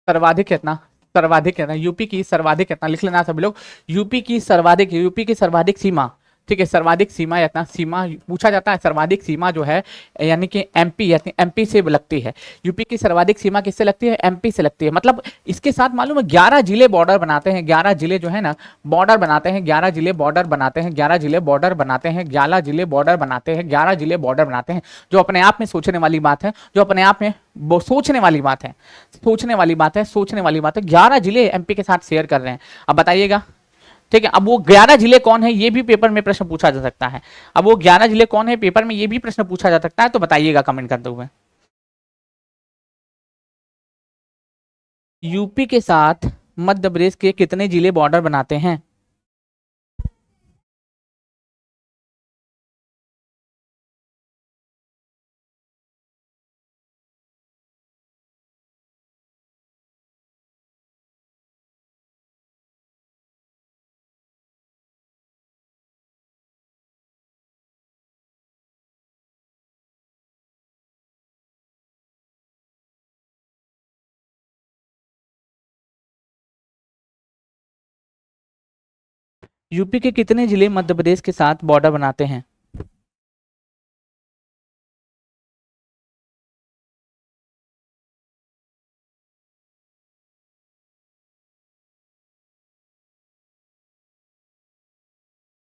सर्वाधिक यतना, सर्वाधिक यतना, यूपी की सर्वाधिक यतना, लिख लेना सभी लोग, यूपी की सर्वाधिक सीमा। ठीक है, सर्वाधिक सीमा यतना, सीमा पूछा जाता है, सर्वाधिक सीमा जो है यानी कि एमपी, एमपी से लगती है। यूपी की सर्वाधिक सीमा किससे लगती है? एमपी से लगती है। मतलब इसके साथ मालूम है 11 जिले बॉर्डर बनाते हैं, 11 जिले जो है ना बॉर्डर बनाते हैं, 11 जिले बॉर्डर बनाते हैं, 11 जिले बॉर्डर बनाते हैं, 11 जिले बॉर्डर बनाते हैं, 11 जिले बॉर्डर बनाते हैं, जो अपने आप में सोचने वाली बात है, जो अपने आप में वो सोचने वाली बात है, सोचने वाली बात है, सोचने वाली बात है। 11 जिले एमपी के साथ शेयर कर रहे हैं। अब बताइएगा, ठीक है, अब वो 11 जिले कौन है, ये भी पेपर में प्रश्न पूछा जा सकता है। अब वो 11 जिले कौन है पेपर में, ये भी प्रश्न पूछा जा सकता है, तो बताइएगा कमेंट करते हुए। यूपी के साथ मध्य प्रदेश के कितने जिले बॉर्डर बनाते हैं? यूपी के कितने जिले मध्य प्रदेश के साथ बॉर्डर बनाते हैं?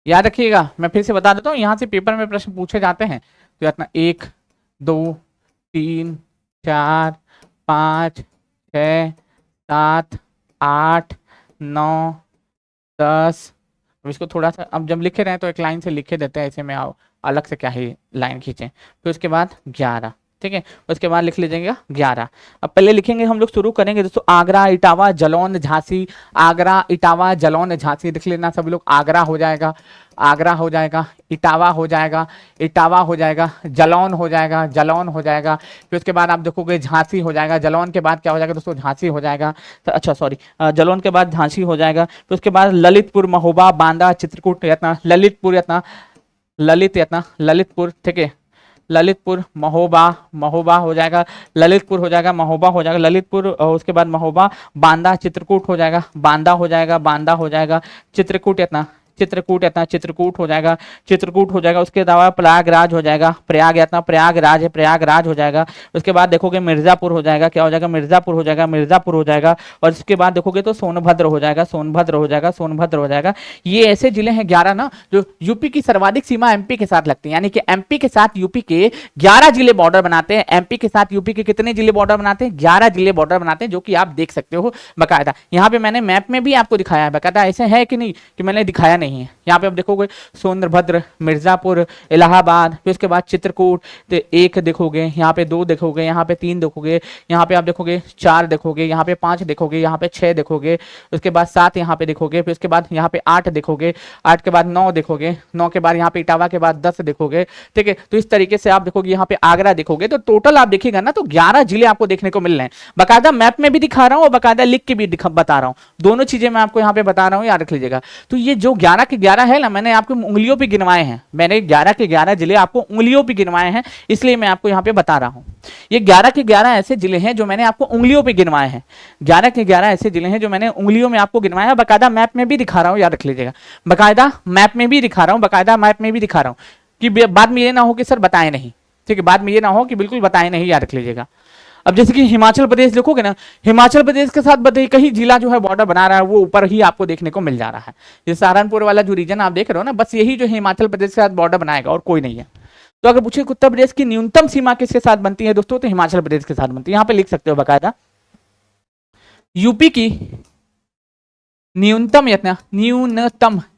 याद रखिएगा, मैं फिर से बता देता हूँ, यहां से पेपर में प्रश्न पूछे जाते हैं। तो इतना 1 2 3 4 5 6 7 8 9 10। अब इसको थोड़ा सा, अब जब लिखे रहे हैं तो एक लाइन से लिखे देते हैं, ऐसे में आओ अलग से क्या ही लाइन खींचें। फिर उसके बाद 11, ठीक है, उसके बाद लिख लीजिएगा 11। अब पहले लिखेंगे हम लोग, शुरू करेंगे दोस्तों, आगरा, इटावा, जालौन, झांसी। आगरा, इटावा, जालौन, झांसी, लिख लेना सभी लोग। आगरा हो जाएगा, आगरा हो जाएगा, इटावा हो जाएगा, इटावा हो जाएगा, जालौन हो जाएगा, जालौन हो जाएगा। फिर उसके बाद आप देखोगे झांसी हो जाएगा। जालौन के बाद क्या हो जाएगा दोस्तों? झांसी हो जाएगा। तो अच्छा सॉरी, जालौन के बाद झांसी हो जाएगा। फिर उसके बाद ललितपुर, महोबा, बांदा, चित्रकूट, यतना ललितपुर, यतना ललित, यतना ललितपुर, ठीक है, ललितपुर, महोबा, महोबा हो जाएगा, ललितपुर हो जाएगा, महोबा हो जाएगा, ललितपुर, उसके बाद महोबा, बांदा, चित्रकूट हो जाएगा, बांदा हो जाएगा, बांदा हो जाएगा, चित्रकूट इतना, चित्रकूट इतना, चित्रकूट हो जाएगा, चित्रकूट हो जाएगा। उसके अलावा प्रयागराज हो जाएगा, प्रयाग इतना, प्रयागराज है, प्रयागराज हो जाएगा। उसके बाद देखोगे मिर्जापुर हो जाएगा, क्या हो जाएगा? मिर्जापुर हो जाएगा, मिर्जापुर हो जाएगा। और उसके बाद देखोगे तो सोनभद्र हो जाएगा, सोनभद्र हो जाएगा, सोनभद्र हो जाएगा। ये ऐसे जिले हैं 11 ना, जो यूपी की सर्वाधिक सीमा एमपी के साथ लगती है, यानी कि एमपी के साथ यूपी के 11 जिले बॉर्डर बनाते हैं। एमपी के साथ यूपी के कितने जिले बॉर्डर बनाते हैं? 11 जिले बॉर्डर बनाते हैं, जो कि आप देख सकते हो बकायदा। यहाँ पे मैंने मैप में भी आपको दिखाया है बकायदा, ऐसे है कि नहीं कि मैंने दिखाया नहीं है। यहाँ पे आप देखोगे सोनभद्र, मिर्जापुर, इलाहाबाद, फिर उसके बाद चित्रकूट, तो 1 देखोगे, यहाँ पे 2 देखोगे, यहाँ पे 3 देखोगे, यहाँ पे आप देखोगे 4 देखोगे, यहाँ पे 5 देखोगे, यहाँ पे 6 देखोगे, उसके बाद 7 यहाँ पे देखोगे, फिर उसके बाद यहाँ पे 8 देखोगे, 8 के बाद 9 देखोगे, 9 के बाद यहाँ पे इटावा के बाद 10 देखोगे, ठीक है। तो इस तरीके से आप देखोगे, यहाँ पे आगरा देखोगे, तो टोटल आप देखिएगा ना तो 11 जिले आपको देखने को मिल रहे हैं। बकायदा मैप में भी दिखा रहा हूँ और बकायदा लिख के भी बता रहा हूँ, दोनों चीजें मैं आपको यहाँ पे बता रहा हूँ, याद रख लीजिएगा। तो ये जो 11 11 के 11 है ना, मैंने आपको उंगलियों पे गिनवाए हैं, मैंने 11 के 11 जिले आपको उंगलियों पे गिनवाए हैं, इसलिए मैं आपको यहाँ पे बता रहा हूँ। ये 11 के 11 ऐसे जिले हैं जो मैंने आपको उंगलियों पे गिनवाए हैं, 11 के 11 ऐसे जिले हैं जो मैंने उंगलियों में आपको गिनवाया है, बाकायदा मैप में भी दिखा रहा हूँ, याद रख लीजिएगा, बाकायदा मैप में भी दिखा रहा हूँ, बाकायदा मैप में भी दिखा रहा हूँ, कि बाद में ये ना हो कि सर बताए नहीं, ठीक है, बाद में ये ना हो कि बिल्कुल बताए नहीं, याद रख लीजिएगा। अब जैसे कि हिमाचल प्रदेश लिखोगे ना, हिमाचल प्रदेश के साथ बताइए कहीं जिला जो है बॉर्डर बना रहा है, वो ऊपर ही आपको देखने को मिल जा रहा है। ये सहारनपुर वाला जो रीजन आप देख रहे हो ना, बस यही जो हिमाचल प्रदेश के साथ बॉर्डर बनाएगा और कोई नहीं है। तो अगर पूछे उत्तर प्रदेश की न्यूनतम सीमा किसके साथ बनती है दोस्तों, तो हिमाचल प्रदेश के साथ बनती है। यहाँ पे लिख सकते हो बकायदा, यूपी की न्यूनतम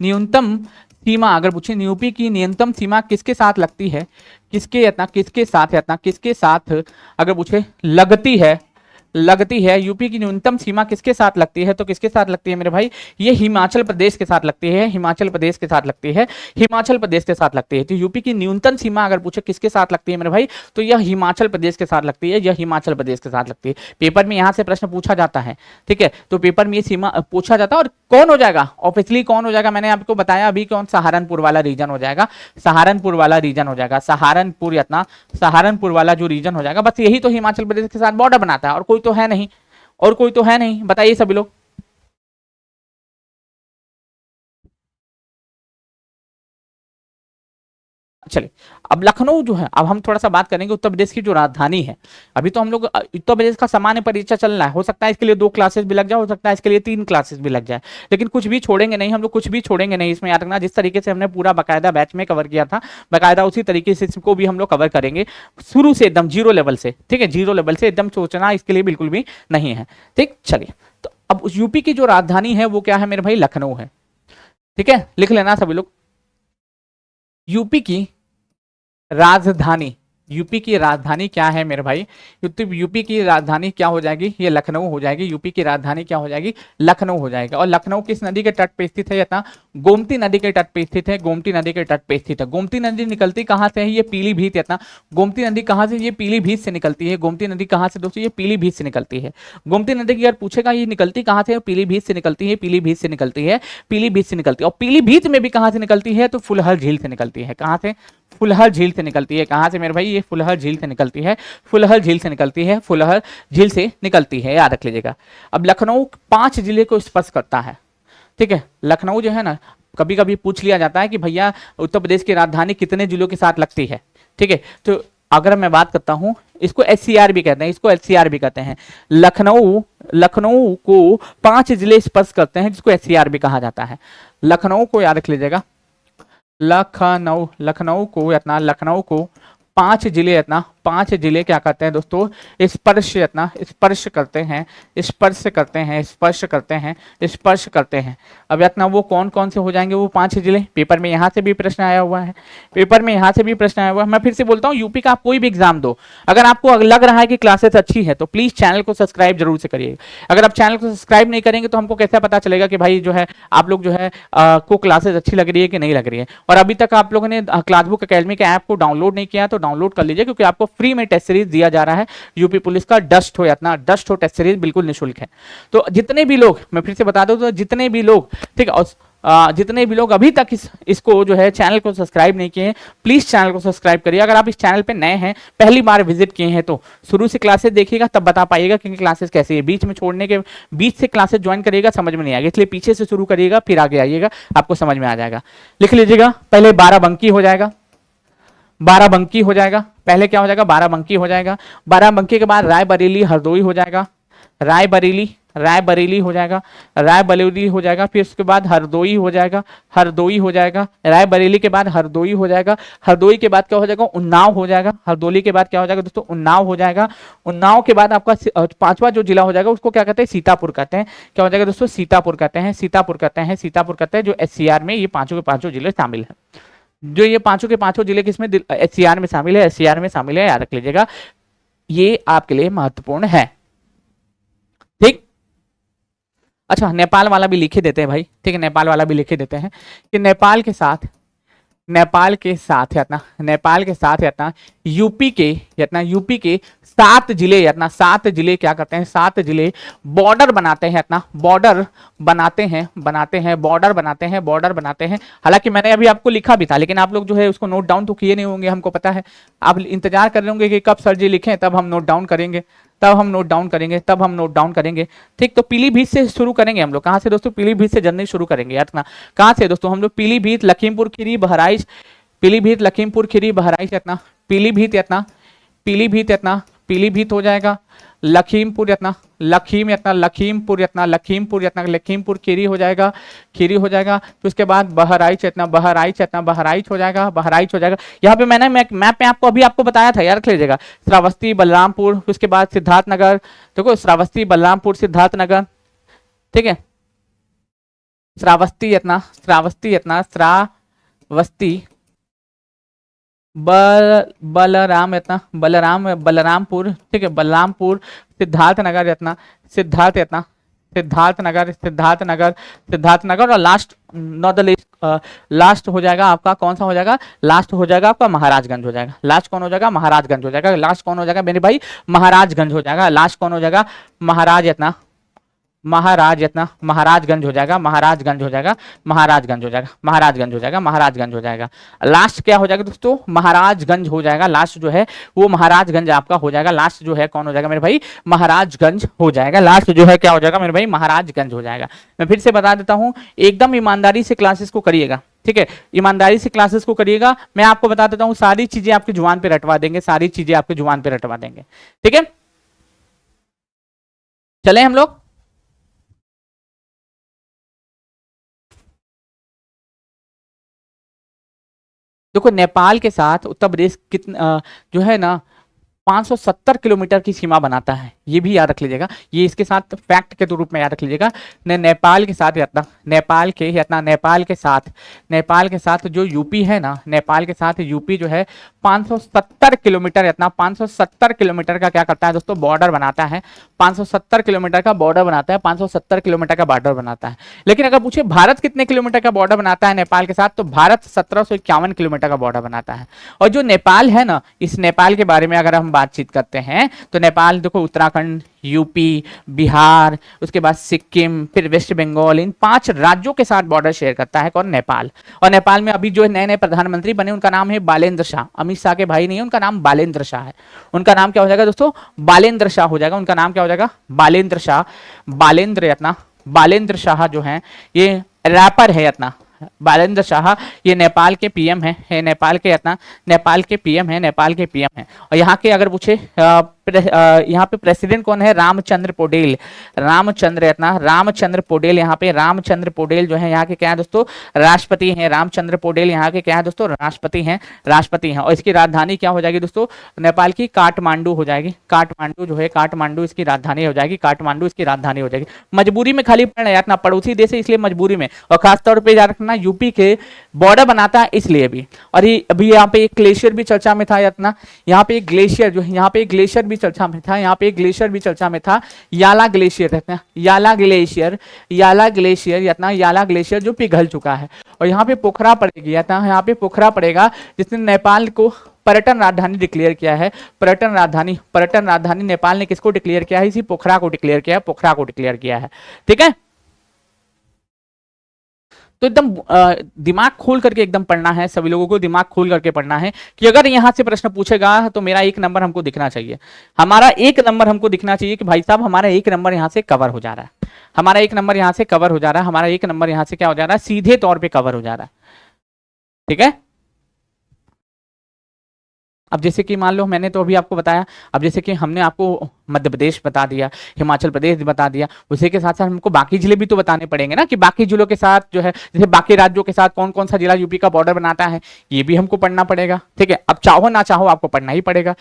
न्यूनतम सीमा, अगर पूछे यूपी की न्यूनतम सीमा किसके साथ लगती है, किसके साथ अगर पूछे लगती है यूपी की न्यूनतम सीमा किसके साथ लगती है, तो किसके साथ लगती है मेरे भाई, ये हिमाचल प्रदेश के साथ लगती है, हिमाचल प्रदेश के साथ लगती है, हिमाचल प्रदेश के साथ लगती है। तो यूपी की न्यूनतम सीमा अगर पूछे किसके साथ लगती है मेरे भाई, तो यह हिमाचल प्रदेश के साथ लगती है, यह हिमाचल प्रदेश के साथ लगती है। पेपर में यहाँ से प्रश्न पूछा जाता है, ठीक है, तो पेपर में ये सीमा पूछा जाता है, और कौन हो जाएगा, ऑब्वियसली कौन हो जाएगा, मैंने आपको बताया अभी, कौन, सहारनपुर वाला रीजन हो जाएगा, सहारनपुर वाला रीजन हो जाएगा, सहारनपुर वाला जो रीजन हो जाएगा, बस यही तो हिमाचल प्रदेश के साथ बॉर्डर बनाता है, और कोई तो है नहीं, और कोई तो है नहीं, बताइए सभी लोग। चलिए, अब लखनऊ जो है, अब हम थोड़ा सा बात करेंगे उत्तर प्रदेश की जो राजधानी है। अभी तो हम लोग उत्तर प्रदेश का सामान्य परिचय चल रहा है, हो सकता है इसके लिए 2 क्लासेस भी लग जाए, हो सकता है इसके लिए 3 क्लासेस भी लग जाए, लेकिन कुछ भी छोड़ेंगे नहीं हम लोग, कुछ भी छोड़ेंगे नहीं, इसमें याद रखना, जिस तरीके से हमने पूरा बाकायदा बैच में कवर किया था, बाकायदा उसी तरीके से इसको भी हम लोग कवर करेंगे, शुरू से एकदम 0 लेवल से, ठीक है, 0 लेवल से एकदम सोचना इसके लिए बिल्कुल भी नहीं है, ठीक। चलिए, तो अब उस यूपी की जो राजधानी है वो क्या है मेरे भाई, लखनऊ है, ठीक है, लिख लेना सभी लोग। यूपी की राजधानी, यूपी की राजधानी क्या है मेरे भाई, यूपी की राजधानी क्या हो जाएगी, ये लखनऊ हो जाएगी, यूपी की राजधानी क्या हो जाएगी, लखनऊ हो जाएगा। और लखनऊ किस नदी के तट पे स्थित है, इतना गोमती नदी के तट पे स्थित है, गोमती नदी के तट पे स्थित है। गोमती नदी निकलती कहाँ से है, ये पीलीभीत, इतना गोमती नदी कहाँ से, ये पीलीभीत से निकलती है, गोमती नदी कहाँ से दोस्तों, ये पीलीभीत से निकलती है। गोमती नदी की अगर पूछेगा ये निकलती कहाँ से, पीलीभीत से निकलती है, पीलीभीत से निकलती है, पीलीभीत से निकलती है। और पीलीभीत में भी कहाँ से निकलती है, तो फुलहर झील से निकलती है, कहाँ से, फुलहर झील से निकलती है, कहाँ से मेरे भाई, ये फुलहर झील से निकलती है, फुलहर झील से निकलती है, फुलहर झील से निकलती है, याद रख लीजिएगा। अब लखनऊ 5 जिले को स्पर्श करता है, ठीक है, लखनऊ जो है ना, कभी कभी पूछ लिया जाता है कि भैया उत्तर प्रदेश की राजधानी कितने जिलों के साथ लगती है, ठीक है, तो अगर मैं बात करता हूं, इसको एचसीआर भी कहते हैं, इसको एचसीआर भी कहते हैं, लखनऊ को 5 जिले स्पर्श करते हैं, जिसको एचसीआर भी कहा जाता है। लखनऊ को याद रख लीजिएगा, लखनऊ को 5 जिले, 5 जिले क्या करते हैं दोस्तों, स्पर्श करते हैं। अब इतना वो कौन कौन से हो जाएंगे वो 5 जिले, पेपर में यहाँ से भी प्रश्न आया हुआ है, मैं फिर से बोलता हूँ, यूपी का आप कोई भी एग्जाम दो, अगर आपको लग रहा है कि क्लासेस अच्छी है तो प्लीज चैनल को सब्सक्राइब जरूर से करिए। अगर आप चैनल को सब्सक्राइब नहीं करेंगे तो हमको कैसे पता चलेगा कि भाई जो है आप लोग जो है को क्लासेस अच्छी लग रही है कि नहीं लग रही है। और अभी तक आप लोगों ने क्लासबुक अकेडमी के ऐप को डाउनलोड नहीं किया तो डाउनलोड कर लीजिए, क्योंकि आपको फ्री में टेस्ट सीरीज दिया जा रहा है, यूपी पुलिस का डस्ट हो टेस्ट सीरीज बिल्कुल निःशुल्क है। तो जितने भी लोग, मैं फिर से बता दूं, तो जितने भी लोग, ठीक है, जितने भी लोग अभी तक इसको जो है चैनल को सब्सक्राइब नहीं किए हैं, प्लीज चैनल को सब्सक्राइब करिए। अगर आप इस चैनल पे नए हैं, पहली बार विजिट किए हैं, तो शुरू से क्लासेस देखिएगा, तब बता पाइएगा कि क्लासेस कैसी है। बीच से क्लासेस ज्वाइन करिएगा, समझ में नहीं आएगा, इसलिए पीछे से शुरू करिएगा, फिर आगे आइएगा, आपको समझ में आ जाएगा। लिख लीजिएगा, पहले बाराबंकी हो जाएगा, पहले क्या हो जाएगा, बाराबंकी हो जाएगा। बाराबंकी के बाद रायबरेली हरदोई हो जाएगा, रायबरेली हो जाएगा, फिर उसके बाद हरदोई हो जाएगा, रायबरेली के बाद हरदोई हो जाएगा, हरदोई के बाद क्या हो जाएगा, उन्नाव हो जाएगा, हरदोई के बाद क्या हो जाएगा दोस्तों, उन्नाव हो जाएगा। उन्नाव के बाद आपका 5वां जो जिला हो जाएगा उसको क्या कहते हैं, सीतापुर कहते हैं। क्या हो जाएगा दोस्तों, सीतापुर कहते हैं, जो एचसीआर में ये 5 के 5 जिले शामिल है। जो ये 5 के 5 जिले किसमें, एचसीआर में शामिल है, याद रख लीजिएगा, ये आपके लिए महत्वपूर्ण है, ठीक। अच्छा, नेपाल वाला भी लिखे देते हैं भाई, ठीक है, नेपाल वाला भी लिखे देते हैं कि नेपाल के साथ नेपाल के साथ यतना, नेपाल के साथ यतना यूपी के यतना, यूपी के 7 जिले यतना, 7 जिले क्या करते हैं, 7 जिले बॉर्डर बनाते हैं यतना, बॉर्डर बनाते हैं, बॉर्डर बनाते हैं, बॉर्डर बनाते हैं। हालांकि मैंने अभी आपको लिखा भी था, लेकिन आप लोग जो है उसको नोट डाउन तो किए नहीं होंगे, हमको पता है। आप इंतजार कर रहे होंगे कि कब सर जी लिखें, तब हम नोट डाउन करेंगे, तब हम नोट डाउन करेंगे, तब हम नोट डाउन करेंगे। ठीक, तो पीलीभीत से शुरू करेंगे हम लोग। कहाँ से दोस्तों? पीलीभीत से जर्नी शुरू करेंगे यार ना। कहाँ से दोस्तों? हम लोग पीलीभीत, लखीमपुर खीरी, बहराइच, पीलीभीत, लखीमपुर खीरी, बहराइच यतना, पीलीभीत यतना, पीलीभीत यतना, पीलीभीत हो जाएगा, लखीमपुर यतना, लखीम यतना, लखीमपुर यतना, लखीमपुर यतना, लखीमपुर खीरी हो जाएगा, खीरी हो जाएगा। फिर उसके बाद बहराइच यतना, बहराइच यतना, बहराइच हो जाएगा, बहराइच हो जाएगा। यहाँ पे मैंने मैप में आपको अभी आपको बताया था यार, रख लीजिएगा। श्रावस्ती, बलरामपुर, उसके बाद सिद्धार्थनगर। देखो श्रावस्ती, बलरामपुर, सिद्धार्थनगर, ठीक है। श्रावस्ती यतना, श्रावस्ती यतना, श्रावस्ती, बलराम यतना, बलरामपुर, ठीक है, बलरामपुर, सिद्धार्थनगर यतना, सिद्धार्थ यतना, सिद्धार्थनगर, सिद्धार्थनगर, सिद्धार्थनगर, और last not the list, last हो जाएगा आपका कौन सा हो जाएगा? लास्ट हो जाएगा आपका महाराजगंज हो जाएगा। लास्ट कौन हो जाएगा? महाराजगंज हो जाएगा। लास्ट कौन हो जाएगा मेरे भाई? महाराजगंज हो जाएगा। लास्ट कौन हो जाएगा? महाराज यतना, महाराज यतना, महाराजगंज हो जाएगा, महाराजगंज हो जाएगा, महाराजगंज हो जाएगा, महाराजगंज हो जाएगा, महाराजगंज हो जाएगा। लास्ट क्या हो जाएगा दोस्तों? महाराजगंज हो जाएगा। लास्ट जो है वो महाराजगंज आपका हो जाएगा। लास्ट जो है कौन हो जाएगा मेरे भाई? महाराजगंज हो जाएगा। लास्ट जो है क्या हो जाएगा मेरे भाई? महाराजगंज हो जाएगा। मैं फिर से बता देता हूं, एकदम ईमानदारी से क्लासेस को करिएगा, ठीक है, ईमानदारी से क्लासेस को करिएगा। मैं आपको बता देता हूं, सारी चीजें आपकी जुबान पे रटवा देंगे, सारी चीजें आपकी जुबान पे रटवा देंगे, ठीक है। चले हम लोग। देखो नेपाल के साथ उत्तर प्रदेश कितना जो है ना 570 किलोमीटर की सीमा बनाता है, ये भी याद रख लीजिएगा। ये इसके साथ फैक्ट के रूप में याद रख लीजिएगा। नेपाल के साथ यतना, नेपाल के यतना, नेपाल के साथ, नेपाल के साथ जो यूपी है ना, नेपाल के साथ यूपी जो है 570 किलोमीटर यतना, 570 किलोमीटर का क्या करता है दोस्तों? बॉर्डर बनाता है। 570 किलोमीटर का बॉर्डर बनाता है, 570 किलोमीटर का बॉर्डर बनाता है। लेकिन अगर पूछे भारत कितने किलोमीटर का बॉर्डर बनाता है नेपाल के साथ, तो भारत 1751 किलोमीटर का बॉर्डर बनाता है। और जो नेपाल है ना, इस नेपाल के बारे में अगर हम बातचीत करते हैं तो नेपाल देखो उत्तराखंड, यूपी, बिहार, उसके बाद सिक्किम, फिर वेस्ट बंगाल, इन 5 राज्यों के साथ बॉर्डर शेयर करता है कौन? नेपाल। और नेपाल में अभी जो नए नए प्रधानमंत्री बने उनका नाम है बालेंद्र शाह। अमित शाह के भाई नहीं है, उनका नाम बालेंद्र शाह है। उनका नाम क्या हो जाएगा दोस्तों? बालेंद्र शाह हो जाएगा। उनका नाम क्या हो जाएगा? बालेंद्र शाह। बालेंद्र यतना, बालेंद्र शाह जो है ये रैपर है यतना, बालेंद्र शाह ये नेपाल के पीएम है नेपाल के यतना, नेपाल के पीएम है, नेपाल के पीएम है। और यहाँ के अगर पूछे यहाँ पे प्रेसिडेंट कौन है? रामचंद्र पौडेल, रामचंद्र यतना, रामचंद्र पौडेल। यहाँ पे रामचंद्र पौडेल जो है यहाँ के क्या है दोस्तों? राष्ट्रपति हैं। रामचंद्र पौडेल यहाँ के क्या है दोस्तों? राष्ट्रपति हैं, राष्ट्रपति हैं। और इसकी राजधानी क्या हो जाएगी दोस्तों? नेपाल की काठमांडू हो जाएगी। काठमांडू जो है, काठमांडू इसकी राजधानी हो जाएगी, काठमांडू इसकी राजधानी हो जाएगी। मजबूरी में खाली पढ़ना यार ना, पड़ोसी देश है इसलिए मजबूरी में, और खासतौर पर याद रखना यूपी के बॉर्डर बनाता है इसलिए भी। और ये अभी यहाँ पे एक ग्लेशियर भी चर्चा में था यतना, यहाँ पे एक ग्लेशियर जो है, यहाँ पे एक ग्लेशियर भी चर्चा में था, यहाँ पे एक ग्लेशियर भी चर्चा में था, याला ग्लेशियर रहते हैं, याला ग्लेशियर, याला ग्लेशियर यतना, याला ग्लेशियर जो पिघल चुका है। और यहाँ पे पोखरा पड़ेगी यतना, यहाँ पे पोखरा पड़ेगा, जिसने नेपाल को पर्यटन राजधानी डिक्लेयर किया है। पर्यटन राजधानी, पर्यटन राजधानी नेपाल ने किसको डिक्लेयर किया है? इसी पोखरा को डिक्लेयर किया है, पोखरा को डिक्लेयर किया है, ठीक है। तो एकदम दिमाग खोल करके एकदम पढ़ना है, सभी लोगों को दिमाग खोल करके पढ़ना है कि अगर यहां से प्रश्न पूछेगा तो मेरा 1 नंबर हमको दिखना चाहिए, हमारा 1 नंबर हमको दिखना चाहिए कि भाई साहब हमारा 1 नंबर यहां से कवर हो जा रहा है, हमारा 1 नंबर यहां से कवर हो जा रहा है, हमारा 1 नंबर यहां से क्या हो जा रहा है? सीधे तौर पर कवर हो जा रहा है, ठीक है। अब जैसे कि मान लो मैंने तो अभी आपको बताया, अब जैसे कि हमने आपको मध्य प्रदेश बता दिया, हिमाचल प्रदेश बता दिया, उसी के साथ साथ हमको बाकी जिले भी तो बताने पड़ेंगे ना, कि बाकी जिलों के साथ जो है, जैसे बाकी राज्यों के साथ कौन कौन सा जिला यूपी का बॉर्डर बनाता है, ये भी हमको पढ़ना पड़ेगा, ठीक है। अब चाहो ना चाहो आपको पढ़ना ही पड़ेगा।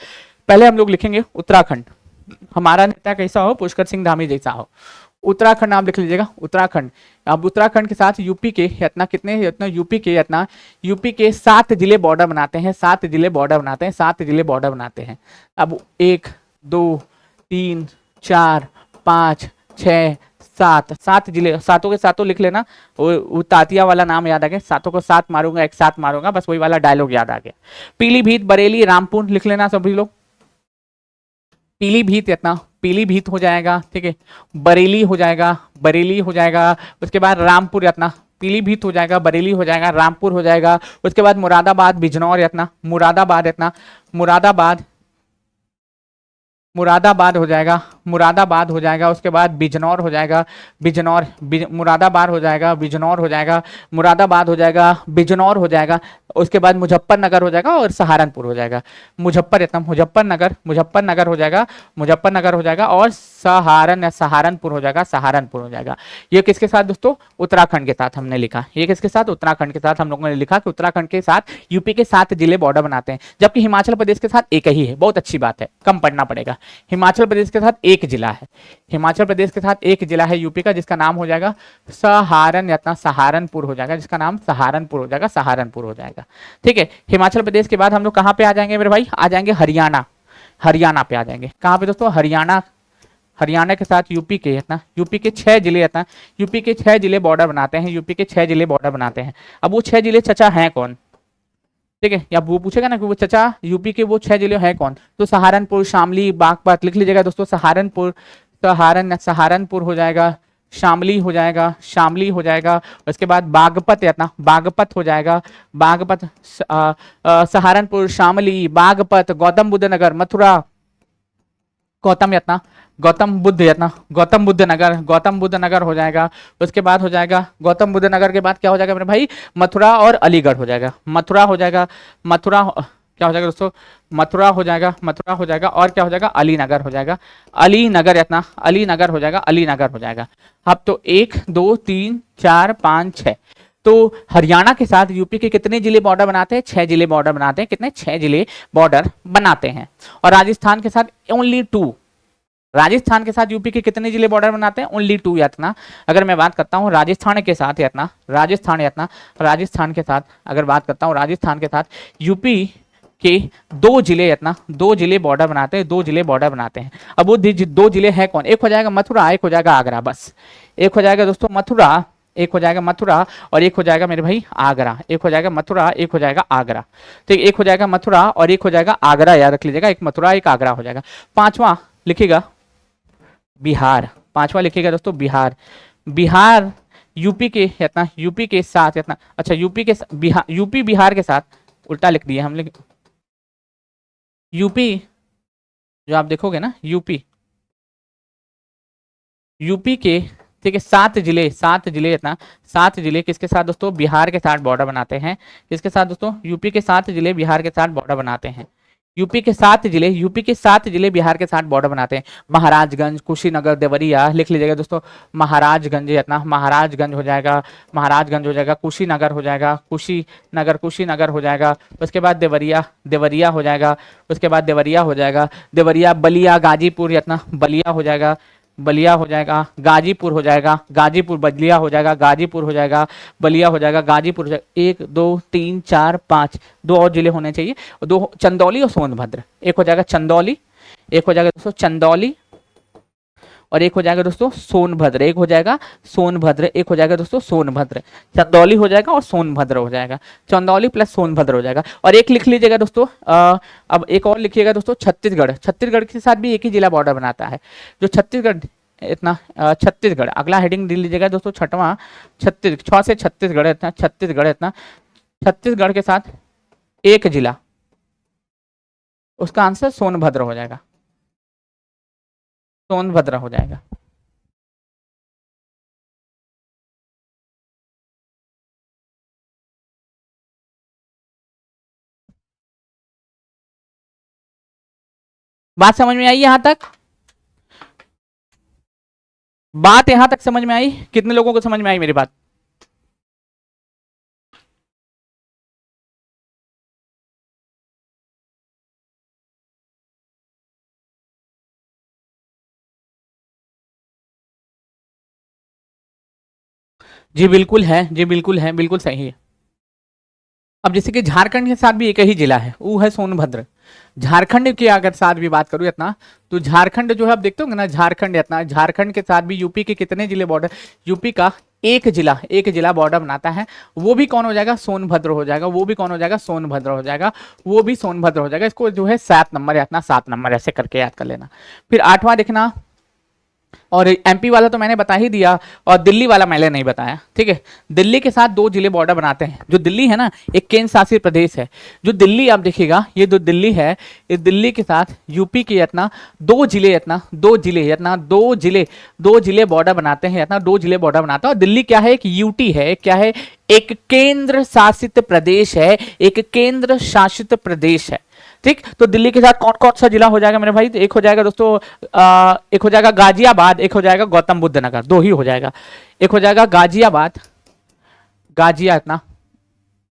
पहले हम लोग लिखेंगे उत्तराखंड, हमारा नेता कैसा हो? पुष्कर सिंह धामी जैसा हो। उत्तराखंड नाम लिख लीजिएगा, उत्तराखंड। अब उत्तराखंड के साथ यूपी के इतना कितने इतना यूपी के इतना यूपी के 7 जिले बॉर्डर बनाते हैं, 7 जिले बॉर्डर बनाते हैं, 7 जिले बॉर्डर बनाते हैं। अब 1 2 3 4 5 6 सात, सात जिले, सातों के सातों लिख लेना। वो तातिया वाला नाम याद आ गया, सातों को सात मारूंगा एक साथ मारूंगा, बस वही वाला डायलॉग याद आ गया। पीलीभीत, बरेली, रामपुर लिख लेना सभी लोग। पीलीभीत इतना, पीलीभीत हो जाएगा, ठीक है। बरेली हो जाएगा, बरेली हो जाएगा। उसके बाद रामपुर इतना, पीलीभीत हो जाएगा, बरेली हो जाएगा, रामपुर हो जाएगा। उसके बाद मुरादाबाद, बिजनौर इतना, मुरादाबाद इतना, मुरादाबाद, मुरादाबाद हो जाएगा, मुरादाबाद हो जाएगा। उसके बाद बिजनौर हो जाएगा, बिजनौर, मुरादाबाद हो जाएगा, बिजनौर हो जाएगा, मुरादाबाद हो जाएगा, बिजनौर हो जाएगा। उसके बाद मुजफ्फरनगर हो जाएगा और सहारनपुर हो जाएगा। मुजफ्फरनगर, मुजफ्फरनगर हो जाएगा, मुजफ्फरनगर हो जाएगा और सहारनपुर हो जाएगा, सहारनपुर हो जाएगा। ये किसके साथ दोस्तों? उत्तराखंड के साथ हमने लिखा। ये किसके साथ? उत्तराखंड के साथ हम लोगों ने लिखा कि उत्तराखंड के साथ यूपी के 7 जिले बॉर्डर बनाते हैं, जबकि हिमाचल प्रदेश के साथ एक ही है। बहुत अच्छी बात है, कम पढ़ना पड़ेगा। हिमाचल प्रदेश के साथ एक जिला है, हिमाचल प्रदेश के साथ एक जिला है यूपी का, जिसका नाम हो जाएगा सहारनपुर हो जाएगा, जिसका नाम सहारनपुर हो जाएगा, सहारनपुर हो जाएगा। ठीक है। हिमाचल प्रदेश के बाद हम लोग कहां पे आ जाएंगे मेरे भाई? आ जाएंगे हरियाणा, हरियाणा पे आ जाएंगे। कहां पे दोस्तों? हरियाणा, हरियाणा के साथ यूपी के इतना, यूपी के 6 जिले इतना, यूपी के 6 जिले बॉर्डर बनाते हैं, यूपी के 6 जिले बॉर्डर बनाते हैं। अब वो 6 जिले चचा हैं कौन? ठीक है, या वो पूछेगा ना कि वो चचा यूपी के वो 6 जिले हैं कौन, तो सहारनपुर, शामली, बागपत लिख लीजिएगा दोस्तों। सहारनपुर, सहारनपुर हो जाएगा, शामली हो जाएगा, शामली हो जाएगा। उसके बाद बागपत इतना, बागपत हो जाएगा, बागपत, सहारनपुर, शामली, बागपत, गौतम बुद्ध नगर, मथुरा, गौतम यत्ना, गौतम बुद्ध यत्ना, गौतम बुद्ध नगर, गौतम बुद्ध नगर हो जाएगा। उसके बाद हो जाएगा गौतम बुद्ध नगर के बाद क्या हो जाएगा मेरे भाई? मथुरा और अलीगढ़ हो जाएगा, मथुरा हो जाएगा, मथुरा क्या हो जाएगा दोस्तों? मथुरा हो जाएगा, मथुरा हो जाएगा और क्या हो जाएगा? अलीनगर हो जाएगा, अलीनगर इतना, अलीनगर हो जाएगा, अलीनगर हो जाएगा। अब तो 1 2 3 4 5 6, तो हरियाणा के साथ यूपी के कितने जिले बॉर्डर बनाते हैं? 6 जिले बॉर्डर बनाते हैं। कितने? 6 जिले बॉर्डर बनाते हैं। और राजस्थान के साथ ओनली 2, राजस्थान के साथ यूपी के कितने जिले बॉर्डर बनाते हैं? ओनली 2 यातना। अगर मैं बात करता हूं राजस्थान के साथ यातना, राजस्थान यातना, राजस्थान के साथ अगर बात करता हूं राजस्थान के साथ यूपी के 2 जिले यातना, 2 जिले बॉर्डर बनाते हैं, 2 जिले बॉर्डर बनाते हैं। अब वो 2 जिले हैं कौन? एक हो जाएगा मथुरा, एक हो जाएगा आगरा, बस एक हो जाएगा दोस्तों मथुरा, एक हो जाएगा मथुरा और एक हो जाएगा मेरे भाई आगरा, एक हो जाएगा मथुरा, एक हो जाएगा आगरा। ठीक, एक हो जाएगा मथुरा और एक हो जाएगा आगरा, याद रख लीजिएगा, एक मथुरा एक आगरा हो जाएगा। पांचवा लिखिएगा बिहार, पांचवा लिखिएगा दोस्तों बिहार। बिहार यूपी के इतना, यूपी के साथ इतना, अच्छा यूपी के बिहार, यूपी बिहार के साथ उल्टा लिख दिया हम लोग। यूपी जो आप देखोगे ना, यूपी, यूपी के, ठीक है, 7 जिले, 7 जिले इतना, 7 जिले किसके साथ दोस्तों? बिहार के साथ बॉर्डर बनाते हैं। किसके साथ दोस्तों? यूपी के 7 जिले बिहार के साथ बॉर्डर बनाते हैं। यूपी के 7 जिले, यूपी के 7 जिले बिहार के साथ बॉर्डर बनाते हैं। महाराजगंज, कुशीनगर, देवरिया लिख लीजिएगा दोस्तों। महाराजगंज इतना, महाराजगंज हो जाएगा, महाराजगंज हो जाएगा, कुशीनगर हो जाएगा, कुशीनगर, कुशीनगर हो जाएगा। उसके बाद देवरिया, देवरिया हो जाएगा। उसके बाद देवरिया हो जाएगा, देवरिया, बलिया, गाजीपुर इतना, बलिया हो जाएगा, बलिया हो जाएगा, गाजीपुर हो जाएगा, गाजीपुर, बलिया हो जाएगा, गाजीपुर हो जाएगा, बलिया हो जाएगा, गाजीपुर हो जाएगा। 1 2 3 4 5, 2 और जिले होने चाहिए, 2 चंदौली और सोनभद्र। एक हो जाएगा चंदौली, एक हो जाएगा दोस्तों चंदौली और एक हो जाएगा दोस्तों सोनभद्र, एक हो जाएगा सोनभद्र, एक हो जाएगा दोस्तों सोनभद्र। चंदौली हो जाएगा और सोनभद्र हो जाएगा, चंदौली प्लस सोनभद्र हो जाएगा। और एक लिख लीजिएगा दोस्तों, अब एक और लिखिएगा दोस्तों छत्तीसगढ़, छत्तीसगढ़ के साथ भी एक ही जिला बॉर्डर बनाता है, जो छत्तीसगढ़ इतना, छत्तीसगढ़ अगला हेडिंग दे लीजिएगा दोस्तों, छठवां, 6 से छत्तीसगढ़ इतना, छत्तीसगढ़ इतना, छत्तीसगढ़ के साथ एक जिला, उसका आंसर सोनभद्र हो जाएगा, सोनभद्र हो जाएगा। बात समझ में आई यहां तक? बात यहां तक समझ में आई? कितने लोगों को समझ में आई मेरी बात? जी बिल्कुल है, जी बिल्कुल है, बिल्कुल सही है। अब जैसे कि झारखंड के साथ भी एक ही जिला है, वो है सोनभद्र। झारखंड की अगर साथ भी बात करूँ इतना, तो झारखंड जो है आप देखते होंगे ना, झारखंड इतना, झारखंड के साथ भी यूपी के कितने जिले बॉर्डर, यूपी का एक जिला बॉर्डर बनाता है, वो भी कौन हो जाएगा, सोनभद्र हो जाएगा, वो भी कौन हो जाएगा, सोनभद्र हो जाएगा, वो भी सोनभद्र हो जाएगा। इसको जो है 7 नंबर या इतना 7 नंबर ऐसे करके याद कर लेना। फिर 8वां देखना, और एमपी वाला तो मैंने बता ही दिया, और दिल्ली वाला मैंने नहीं बताया, ठीक है। दिल्ली के साथ 2 जिले बॉर्डर बनाते हैं। जो दिल्ली है ना, एक केंद्र शासित प्रदेश है। जो दिल्ली आप देखिएगा, ये जो दिल्ली है, इस दिल्ली के साथ यूपी के इतना 2 जिले, इतना 2 जिले, इतना 2 जिले बॉर्डर बनाते हैं, इतना 2 जिले बॉर्डर बनाते हैं। और दिल्ली क्या है, एक यूटी है, क्या है, एक केंद्र शासित प्रदेश है, एक केंद्र शासित प्रदेश है, ठीक। तो दिल्ली के साथ कौन कौन सा जिला हो जाएगा मेरे भाई, तो एक हो जाएगा दोस्तों, एक हो जाएगा गाजियाबाद, एक हो जाएगा गौतम बुद्ध नगर, 2 ही हो जाएगा। एक हो जाएगा गाजियाबाद, इतना,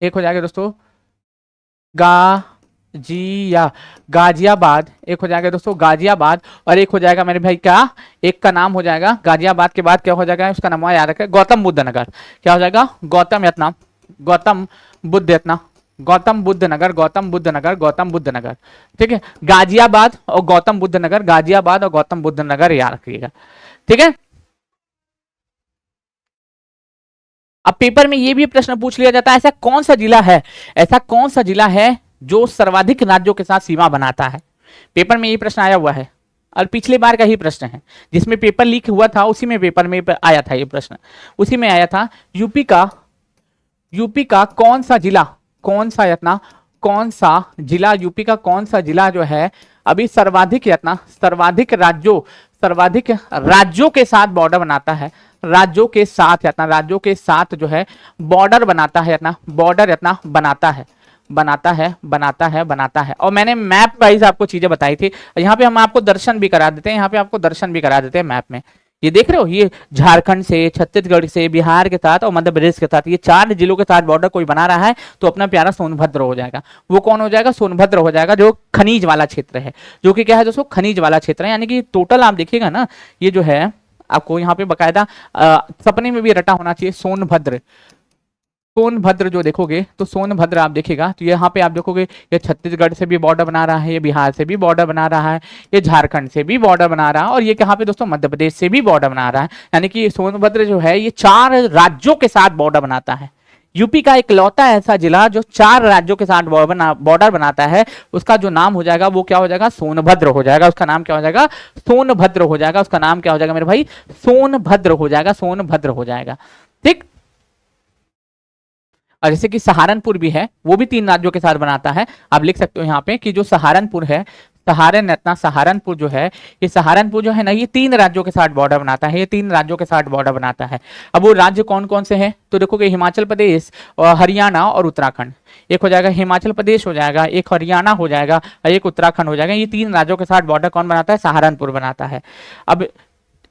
एक हो जाएगा दोस्तों गाजियाबाद, एक हो जाएगा दोस्तों गाजियाबाद, और एक हो जाएगा मेरे भाई क्या, एक का नाम हो जाएगा गाजियाबाद के बाद क्या हो जाएगा, उसका नाम याद रखें, गौतम बुद्ध नगर। क्या हो जाएगा, गौतम बुद्ध इतना, गौतम बुद्ध नगर, ठीक है। गाजियाबाद और गौतम बुद्ध नगर, गाजियाबाद और गौतम बुद्ध नगर याद रखिएगा, ठीक है। अब पेपर में ये भी प्रश्न पूछ लिया जाता है, ऐसा कौन सा जिला है जो सर्वाधिक राज्यों के साथ सीमा बनाता है। पेपर में ये प्रश्न आया हुआ है, और पिछले बार का ही प्रश्न है, जिसमें पेपर लीक हुआ था उसी में पेपर में आया था ये प्रश्न, उसी में आया था। यूपी का कौन सा जिला यूपी का कौन सा जिला जो है अभी सर्वाधिक राज्यों के साथ बॉर्डर बनाता है, राज्यों के साथ जो है बॉर्डर बनाता है। और मैंने मैप वाइज आपको चीजें बताई थी, यहाँ पे हम आपको दर्शन भी करा देते हैं, मैप में ये देख रहे हो, ये झारखंड से, छत्तीसगढ़ से, बिहार के साथ और मध्य प्रदेश के साथ, ये 4 जिलों के साथ बॉर्डर कोई बना रहा है तो अपना प्यारा सोनभद्र हो जाएगा। वो कौन हो जाएगा, सोनभद्र हो जाएगा, जो खनिज वाला क्षेत्र है, जो कि क्या है दोस्तों, खनिज वाला क्षेत्र है। यानी कि टोटल आप देखिएगा ना, ये जो है आपको यहाँ पे बकायदा सपने में भी रटा होना चाहिए, सोनभद्र जो देखोगे तो सोनभद्र आप देखिएगा तो यहाँ पे आप देखोगे, ये छत्तीसगढ़ से भी बॉर्डर बना रहा है, ये बिहार से भी बॉर्डर बना रहा है, ये झारखंड से भी बॉर्डर बना रहा है, और ये कहाँ पे दोस्तों, मध्य प्रदेश से भी बॉर्डर बना रहा है। यानी कि सोनभद्र जो है ये 4 राज्यों के साथ बॉर्डर बनाता है। यूपी का इकलौता ऐसा जिला जो 4 राज्यों के साथ बॉर्डर बनाता है, उसका जो नाम हो जाएगा वो क्या हो जाएगा, सोनभद्र हो जाएगा। उसका नाम क्या हो जाएगा, सोनभद्र हो जाएगा। उसका नाम क्या हो जाएगा मेरे भाई, सोनभद्र हो जाएगा, ठीक। और जैसे कि सहारनपुर भी है, वो भी 3 राज्यों के साथ बनाता है। आप लिख सकते हो यहाँ पे कि जो सहारनपुर है, सहारनपुर जो है ना, ये 3 राज्यों के साथ बॉर्डर बनाता है, अब वो राज्य कौन कौन से हैं, तो देखोगे हिमाचल प्रदेश और हरियाणा और उत्तराखंड। एक हो जाएगा हिमाचल प्रदेश हो जाएगा, एक हरियाणा हो जाएगा, और एक उत्तराखंड हो जाएगा। ये 3 राज्यों के साथ बॉर्डर कौन बनाता है, सहारनपुर बनाता है। अब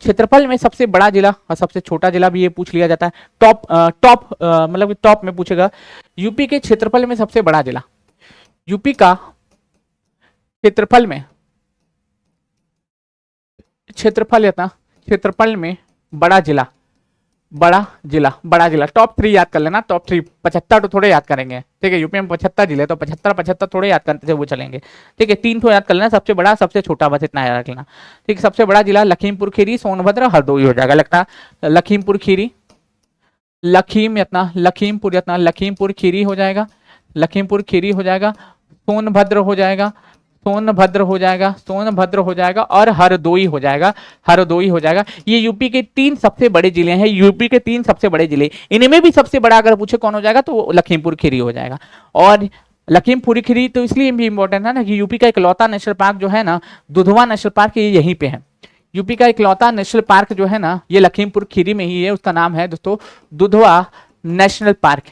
क्षेत्रफल में सबसे बड़ा जिला और सबसे छोटा जिला भी ये पूछ लिया जाता है, मतलब टॉप में पूछेगा। यूपी के क्षेत्रफल में सबसे बड़ा जिला, यूपी का क्षेत्रफल में बड़ा जिला टॉप 3 याद कर लेना, टॉप 3 75 तो थोड़े याद करेंगे, ठीक है। यूपी में 75 जिले, तो 75 थोड़े याद करते थे वो चलेंगे, ठीक है। 3 तो याद कर लेना, सबसे बड़ा सबसे छोटा, बस इतना याद रख लेना, ठीक। सबसे बड़ा जिला लखीमपुर खीरी, सोनभद्र, हरदोई हो जाएगा, लगता लखीमपुर खीरी हो जाएगा, सोनभद्र हो जाएगा और हरदोई हो जाएगा। ये यूपी के 3 सबसे बड़े जिले हैं, इनमें भी सबसे बड़ा अगर पूछे कौन हो जाएगा तो लखीमपुर खीरी हो जाएगा। और लखीमपुर खीरी तो इसलिए भी इंपॉर्टेंट है ना कि यूपी का इकलौता नेशनल पार्क जो है ना, दुधवा नेशनल पार्क, ये यहीं पे है। यूपी का इकलौता नेशनल पार्क जो है ना, ये लखीमपुर खीरी में ही है। उसका नाम है दोस्तों दुधवा नेशनल पार्क,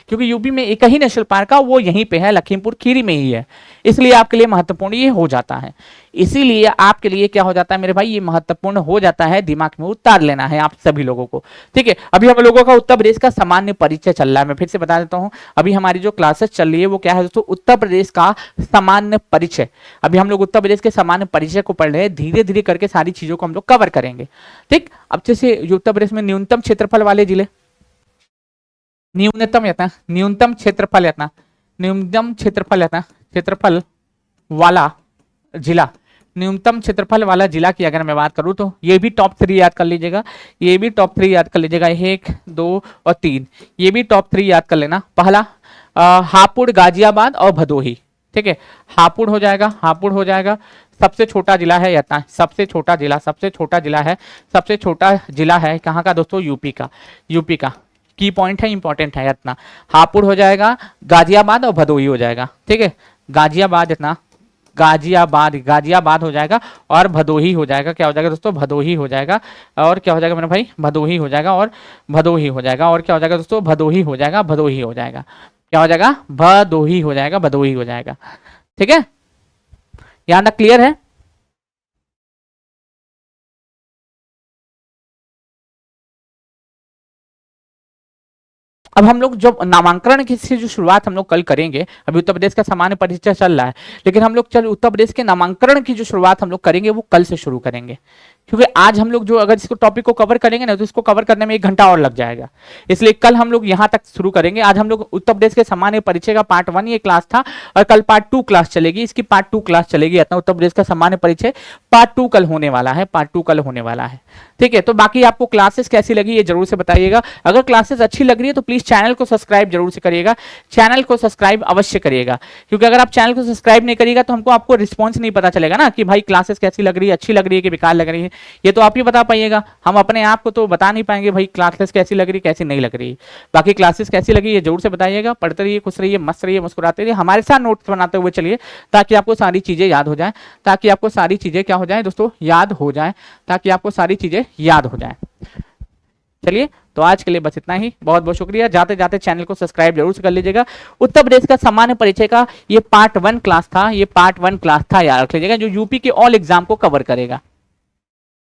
क्योंकि यूपी में एक ही नेशनल पार्क है, वो यहीं पे है, लखीमपुर खीरी में ही है। इसलिए आपके लिए महत्वपूर्ण ये हो जाता है, इसीलिए आपके लिए क्या हो जाता है मेरे भाई, ये महत्वपूर्ण हो जाता है, दिमाग में उतार लेना है आप सभी लोगों को, ठीक है। अभी हम लोगों का उत्तर प्रदेश का सामान्य परिचय चल रहा है, मैं फिर से बता देता हूं, अभी हमारी जो क्लासेस चल रही है वो क्या है दोस्तों, उत्तर प्रदेश का सामान्य परिचय। अभी हम लोग उत्तर प्रदेश के सामान्य परिचय को पढ़ रहे हैं, धीरे धीरे करके सारी चीजों को हम लोग कवर करेंगे, ठीक। अब जैसे उत्तर प्रदेश में न्यूनतम क्षेत्रफल वाले जिले, न्यूनतम क्षेत्रफल वाला जिला, न्यूनतम क्षेत्रफल वाला जिला की अगर मैं बात करूं तो ये भी टॉप 3 याद कर लीजिएगा, ये भी टॉप 3 याद कर लीजिएगा, 1, 2 और 3, ये भी टॉप 3 याद कर लेना। पहला हापुड़, गाजियाबाद और भदोही, ठीक है। हापुड़ हो जाएगा, हापुड़ हो जाएगा। सबसे छोटा जिला है इतना, सबसे छोटा जिला, सबसे छोटा जिला है, सबसे छोटा जिला है कहाँ का दोस्तों? यूपी का, यूपी का। की पॉइंट है, इंपॉर्टेंट है इतना। हापुड़ हो जाएगा, गाजियाबाद और भदोही हो जाएगा, ठीक है। गाजियाबाद इतना, गाजियाबाद, गाजियाबाद हो जाएगा और भदोही हो जाएगा। क्या हो जाएगा दोस्तों? भदोही हो जाएगा। और क्या हो जाएगा मेरे भाई? भदोही हो जाएगा और भदोही हो जाएगा। और क्या हो जाएगा दोस्तों? भदोही हो जाएगा, भदोही हो जाएगा। क्या हो जाएगा? भदोही हो जाएगा, भदोही हो जाएगा, ठीक है। यहाँ तक क्लियर है? अब हम लोग जब नामांकन की से जो शुरुआत हम लोग कल करेंगे, अभी उत्तर प्रदेश का सामान्य परिचय चल रहा है, लेकिन हम लोग चल उत्तर प्रदेश के नामांकन की जो शुरुआत हम लोग करेंगे वो कल से शुरू करेंगे, क्योंकि आज हम लोग जो अगर इसको टॉपिक को कवर करेंगे ना तो इसको कवर करने में 1 घंटा और लग जाएगा, इसलिए कल हम लोग यहाँ तक शुरू करेंगे। आज हम लोग उत्तर प्रदेश के सामान्य परिचय का पार्ट 1 ये क्लास था और कल पार्ट 2 क्लास चलेगी, इसकी पार्ट 2 क्लास चलेगी। इतना उत्तर प्रदेश का सामान्य परिचय पार्ट 2 कल होने वाला है, पार्ट 2 कल होने वाला है, ठीक है। तो बाकी आपको क्लासेस कैसी लगी ये जरूर से बताइएगा। अगर क्लासेस अच्छी लग रही है तो प्लीज चैनल को सब्सक्राइब जरूर से करिएगा, चैनल को सब्सक्राइब अवश्य करिएगा, क्योंकि अगर आप चैनल को सब्सक्राइब नहीं करिएगा तो हमको आपको रिस्पॉन्स नहीं पता चलेगा ना कि भाई क्लासेस कैसी लग रही है, अच्छी लग रही है कि बेकार लग रही है। ये तो आप ही बता पाइएगा, हम अपने आप को तो बता नहीं पाएंगे भाई क्लासेस कैसी लग रही है कैसी नहीं लग रही है। बाकी क्लासेस कैसी लगी ये जरूर से बताइएगा। पढ़ते रहिए, खुश रहिए, मस्त रहिए, मुस्कुराते रहिए, हमारे साथ नोट्स बनाते हुए चलिए ताकि आपको सारी चीजें याद हो जाए, ताकि आपको सारी चीजें क्या हो जाए दोस्तों? याद हो जाए, ताकि आपको सारी चीजें याद हो जाए। चलिए, तो आज के लिए बस इतना ही। बहुत बहुत शुक्रिया। जाते जाते चैनल को सब्सक्राइब जरूर से कर लीजिएगा। उत्तर प्रदेश का सामान्य परिचय का ये पार्ट 1 क्लास था, ये पार्ट 1 क्लास था, याद रख लीजिएगा, जो यूपी के ऑल एग्जाम को कवर करेगा।